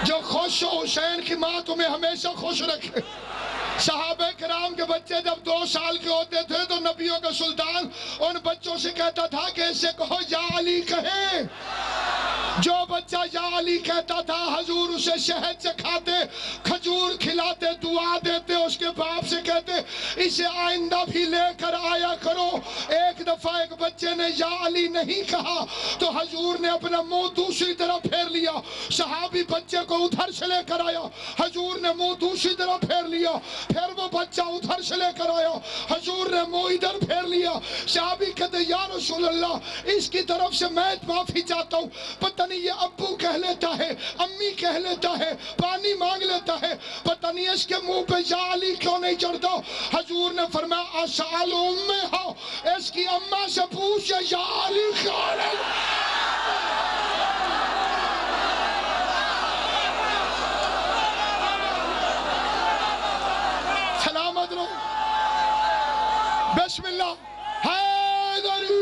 جو خوش ہو حسین کی ماں تمہیں ہمیشہ خوش رکھے. صحابہ کرام کے بچے جب 2 سال کے ہوتے تھے تو نبیوں کا سلطان ان بچوں سے کہتا تھا کہ اسے کہو یا علی کہیں. جو بچہ یا علی کہتا تھا حضور اسے شہد چکھاتے, کھجور کھلاتے, دعا دیتے, اس کے باپ سے کہتے اسے آئندہ بھی لے کر آیا کرو. ایک دفعہ ایک بچے نے یا علی نہیں کہا تو حضور نے اپنا منہ دوسری طرف پھیر لیا. صحابی بچے کو ادھر سے لے کر آیا, حضور نے منہ دوسری طرف پھیر لیا. پھر وہ بچہ ادھر سے لے کر آیا, حضور نے منہ ادھر پھیر لیا. صحابی کہتے یا رسول اللہ اس کی طرف سے میں معافی چاہتا ہوں, پتہ نہیں یہ ابو کہہ لیتا ہے, امی کہہ لیتا ہے, پانی مانگ لیتا ہے, پتہ نہیں اس کے منہ پہ یا علی کیوں نہیں چڑھتا. حضور نے فرمایا اسال امہ, اس کی اماں سے پوچھ یا علی کون ہے. سلامت رہو. بسم اللہ. حیدری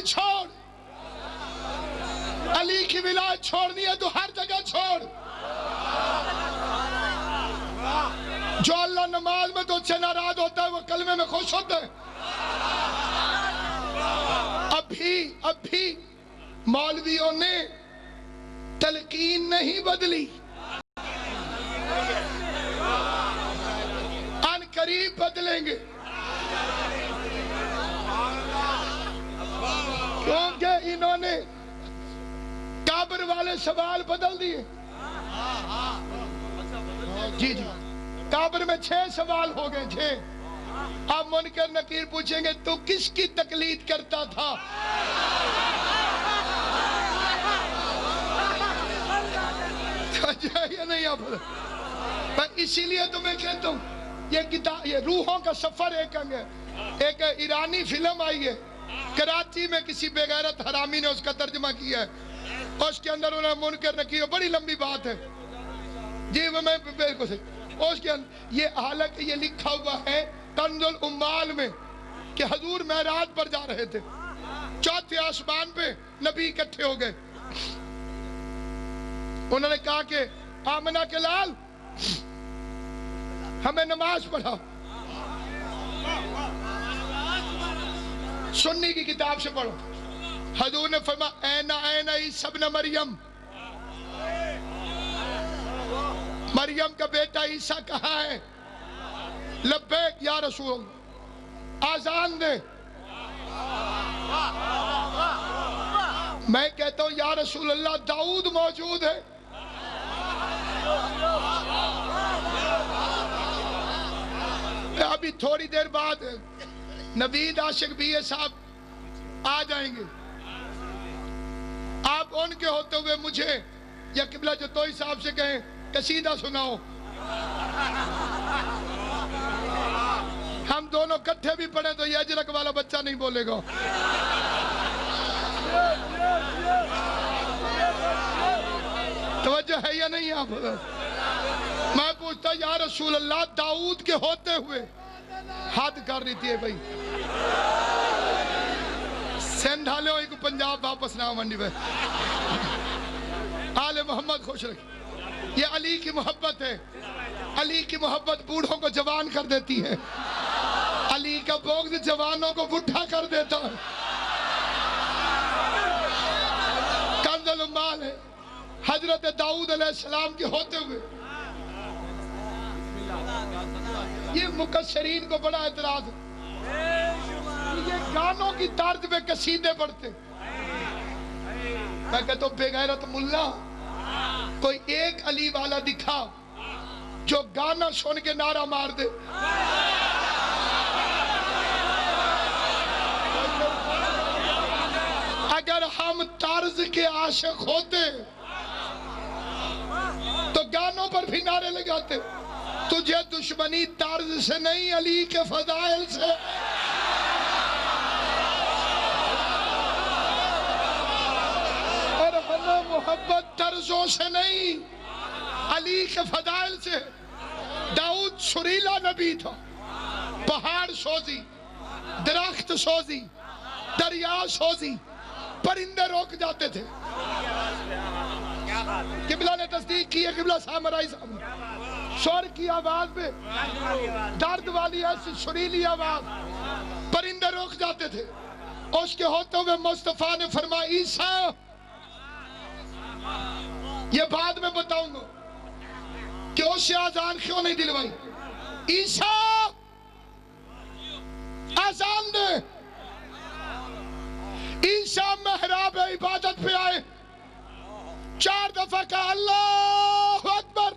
چھوڑ, علی کی ولایت چھوڑنی ہے تو ہر جگہ چھوڑ. جو اللہ نماز میں تو سے ناراض ہوتا ہے وہ کلمے میں خوش ہوتا ہے. اب بھی مولویوں نے تلقین نہیں بدلی, ان قریب بدلیں گے کیونکہ انہوں نے قبر والے سوال بدل دیے. جی قبر میں 6 سوال ہو گئے 6. اب منکر نکیر پوچھیں گے تو کس کی تقلید کرتا تھا. یہ نہیں آپ اسی لیے تو میں کہتا ہوں یہ کتاب, یہ روحوں کا سفر ایک انگ ہے. ایک ایرانی فلم آئی ہے کراچی میں, کسی بے غیرت حرامی نے اس کا ترجمہ کیا ہے. اس کے اندر انہوں نے منکر نکیر, بڑی لمبی بات ہے جی وہ میں بالکل صحیح. اس کے اندر یہ حالانکہ یہ لکھا ہوا ہے کنز الاموال میں کہ حضور معراج پر جا رہے تھے, 4تھے آسمان پہ نبی اکٹھے ہو گئے. انہوں نے کہا کہ آمنہ کے لال ہمیں نماز پڑھا. سنی کی کتاب سے پڑھو. حضور نے فرمایا این عیسی ابن مریم, مریم کا بیٹا عیسیٰ کہاں ہے. لبیک یا رسول اللہ, آذان دے. میں کہتا ہوں یا رسول اللہ داؤد موجود ہے. ابھی تھوڑی دیر بعد نوید عاشق بھی یہ صاحب آ جائیں گے. آپ ان کے ہوتے ہوئے مجھے یا قبلہ جتوئی صاحب سے کہیں قصیدہ سناؤ. ہم دونوں کٹھے بھی پڑھیں تو یہ اجرک والا بچہ نہیں بولے گا. توجہ ہے یا نہیں آپ. میں پوچھتا یا رسول اللہ داؤد کے ہوتے ہوئے حد کر رہی تھی بھائی سندھ والے ہوئی کو پنجاب واپس نہ منڈی پہ. آل محمد خوش رکھ. یہ علی کی محبت ہے. علی کی محبت بوڑھوں کو جوان کر دیتی ہے. علی کا بغض جوانوں کو بڈھا کر دیتا ہے. داؤد علیہ السلام کے ہوتے ہوئے یہ مکثرین کو بڑا اعتراض ہے، یہ گانوں کی طرز میں قصیدے پڑھتے. میں کہتا ہوں بے غیرت ملا، کوئی ایک علی والا دکھا جو گانا سن کے نعرہ مار دے. اگر ہم طرز کے عاشق ہوتے تو گانوں پر بھی نعرے لگاتے. تجھے دشمنی طرز سے نہیں، علی کے فضائل سے. اور ہمیں محبت طرزوں سے نہیں، علی کے فضائل سے. داؤد سریلا نبی تھا، پہاڑ سوزی، درخت سوزی، دریا سوزی، پرندے روک جاتے تھے. قبلہ نے تصدیق کی ہے، قبلہ سامرائی سامنے شور کی آواز میں درد والی ایسی سریلی آواز، پرندے روک جاتے تھے. اس کے ہوتے ہوئے مصطفیٰ نے فرمایا عیسیٰ، یہ بعد میں بتاؤں گا کہ اس سے آزان کیوں نہیں دلوائی. عیسیٰ آزان دے. عیسیٰ محراب عبادت پہ آئے، 4 دفعہ کہا اللہ اکبر،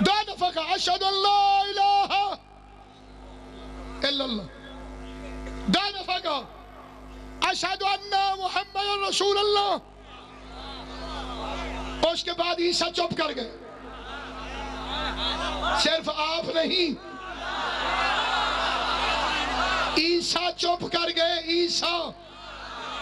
2 دفعہ کہا اشہد ان لا الہ الا اللہ، 2 دفعہ کہا اشہد ان محمد رسول اللہ. اس کے بعد عیسیٰ چپ کر گئے. صرف آپ نہیں، عیسیٰ چپ کر گئے. عیسیٰ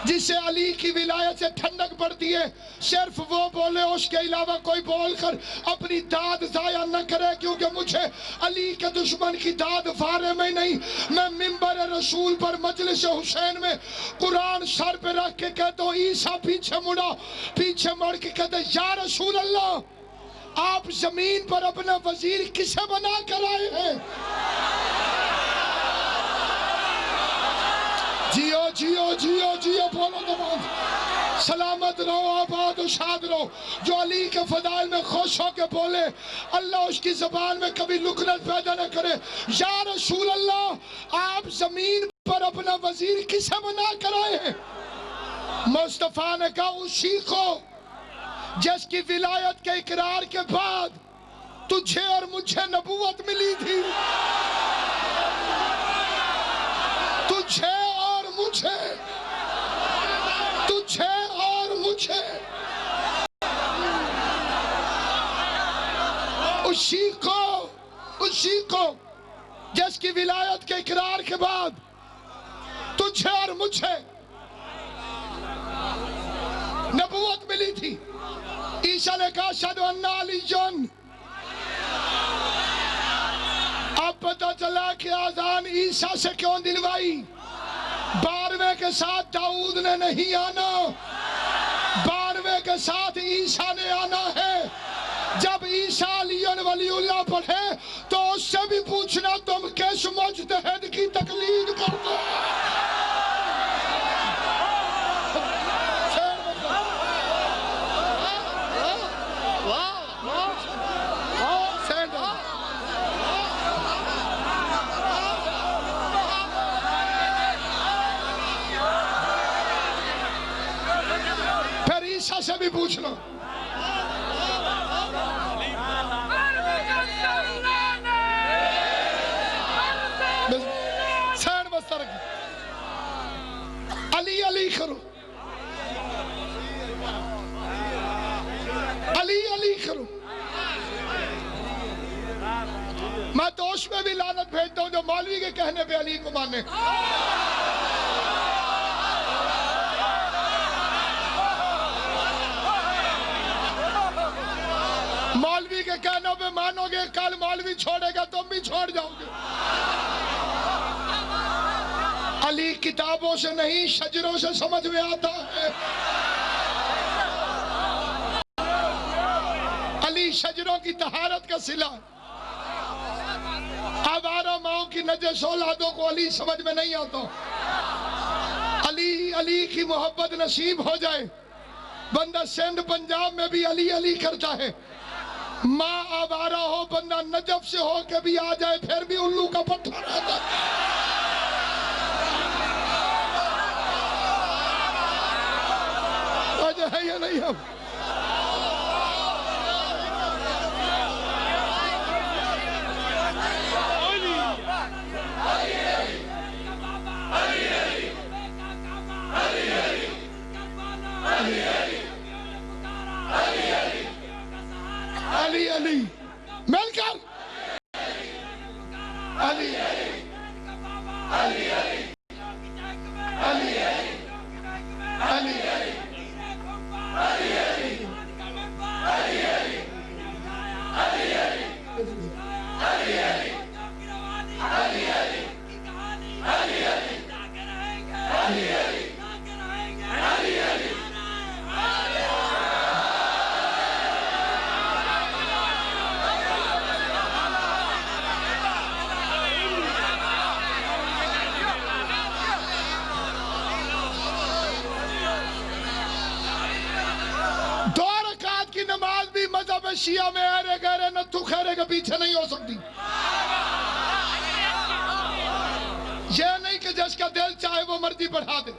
جسے علی کی ولایت سے ٹھنڈک پڑتی ہے، صرف وہ بولے، اس کے علاوہ کوئی بول کر اپنی داد ضائع نہ کرے، کیونکہ مجھے علی کے دشمن کی داد فارے میں نہیں. میں منبر رسول پر مجلس حسین میں قرآن سر پہ رکھ کے کہتا ہوں. عیسیٰ پیچھے مڑا، پیچھے مڑ کے کہتا یا رسول اللہ، آپ زمین پر اپنا وزیر کسے بنا کر آئے ہیں؟ جیو جیو جیو جیو بولو تو سلامت رہو، آباد و شاد رہو. جو علی کے فضائل میں خوش ہو کے بولے، اللہ اس کی زبان میں کبھی لکنت پیدا نہ کرے. یا رسول اللہ، آپ زمین پر اپنا وزیر کسے بنا کر آئے ہیں؟ مصطفیٰ نے کہا اسی کو جس کی ولایت کے اقرار کے بعد تجھے اور مجھے نبوت ملی تھی. تجھے اور مجھے، تجھے اور مجھے، اسی کو جس کی ولایت کے اقرار کے بعد تجھے اور مجھے نبوت ملی تھی. عیسیٰ نے کہا اشہد ان علی جن. اب پتہ چلا کہ آزان عیسیٰ سے کیوں دلوائی. 12ویں کے ساتھ داؤد نے نہیں آنا، 12ویں کے ساتھ عیسیٰ نے آنا ہے. جب عیسیٰ علی ولی اللہ پڑھے تو اس سے بھی پوچھنا تم کس مجتہد کی تقلید کرتے ہیں. سے بھی پوچھنا. سین بستر کی علی علی کرو، علی علی کرو. میں تو اس میں بھی لعنت بھیجتا ہوں جو مولوی کے کہنے پہ علی کو مانے. مولوی کے کہنوں پہ مانو گے، کل مولوی چھوڑے گا تم بھی چھوڑ جاؤ گے. علی کتابوں سے نہیں شجروں سے سمجھ میں آتا ہے. علی شجروں کی طہارت کا صلہ. آوارہ ماؤں کی نجس اولادوں کو علی سمجھ میں نہیں آتا. علی کی محبت نصیب ہو جائے بندہ سندھ پنجاب میں بھی علی علی کرتا ہے، ماں آوارہ ہو، بندہ نجف سے ہو کے بھی آ جائے پھر بھی الو کا پتھر رہتا ہے۔ وجہ ہے یا نہیں ہم؟ علی علی مل کر علی علی علی علی دو رکعت کی نماز بھی مذہب شیعہ میں ایرے گہرے نتھو خیرے کے پیچھے نہیں ہو سکتی۔ یہ نہیں کہ جس کا دل چاہے وہ مرضی پڑھا دے۔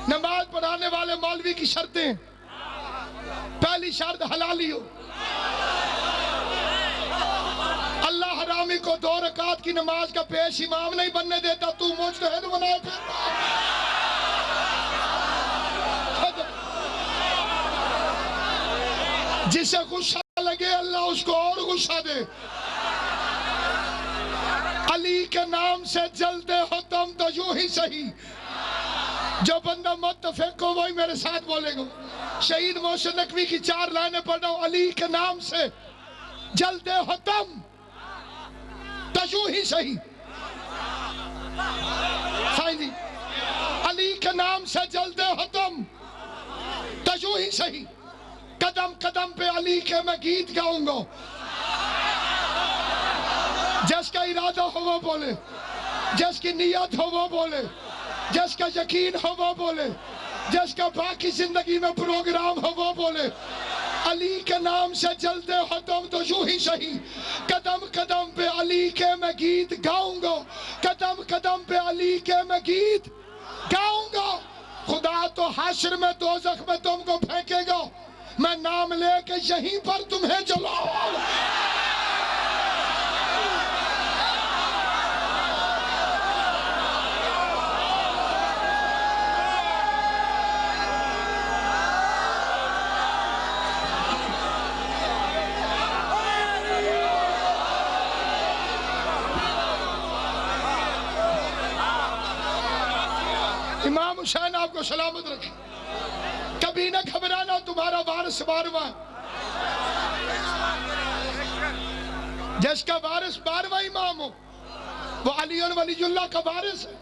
نماز پڑھانے والے مولوی کی شرطیں، پہلی شرط حلالی ہو۔ اللہ حرامی کو 2 رکعت کی نماز کا پیش امام نہیں بننے دیتا، تو مجتہد بنائے پھر جسے غصہ لگے اللہ اس کو اور غصہ دے۔ علی کے نام سے جلدے ہو تم تو یوں ہی سہی، جو بندہ متفق ہو وہی میرے ساتھ بولے گا۔ شہید محسن نقوی کی 4 لائنیں پڑھ رہا ہوں۔ علی کے نام سے جلدے ہو تم تو یوں ہی سہی، جی علی کے نام سے جلدے ہو تم تو یوں ہی سہی، قدم قدم پہ علی کے میں گیت گاؤں گا۔ جس کا ارادہ ہو وہ بولے، جس کی نیت ہو وہ بولے، جس کا یقین ہو وہ بولے، جس کا باقی زندگی میں پروگرام ہو وہ بولے۔ علی کے نام سے جلدے ہو تم تو یوں ہی سہی، قدم قدم پہ علی کے میں گیت گاؤں گا، قدم قدم پہ علی کے میں گیت گاؤں گا۔ خدا تو حشر میں دوزخ میں تم کو پھینکے گا، میں نام لے کے یہیں پر تمہیں جلاؤں گا۔ امام حسین آپ کو سلامت رکھے، کبھی نہ گھبرانا، تمہارا وارث 12واں۔ جس کا وارث 12واں امام ہو وہ علی ولی اللہ کا وارث ہے۔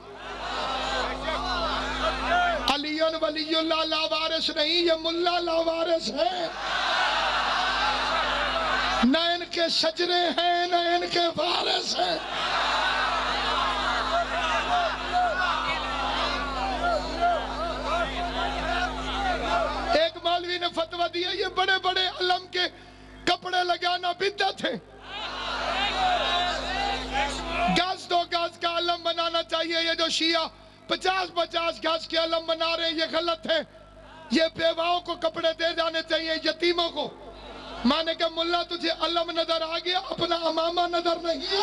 علی ولی اللہ لا وارث نہیں، یہ ملا لا وارث ہے۔ نہ ان کے شجرے ہیں نہ ان کے وارث ہیں۔ ایک مولوی نے فتویٰ دیا یہ بڑے بڑے علم کے کپڑے لگانا بدعت ہے، گز 2 گز کا علم بنانا چاہیے۔ یہ جو شیعہ 50-50 گز کے علم بنا رہے ہیں یہ غلط ہے۔ یہ بیواؤں کو کپڑے دے جانے چاہیے، یتیموں کو۔ مانے کہ ملا تجھے علم نظر آ گیا، اپنا امامہ نظر نہیں ہے۔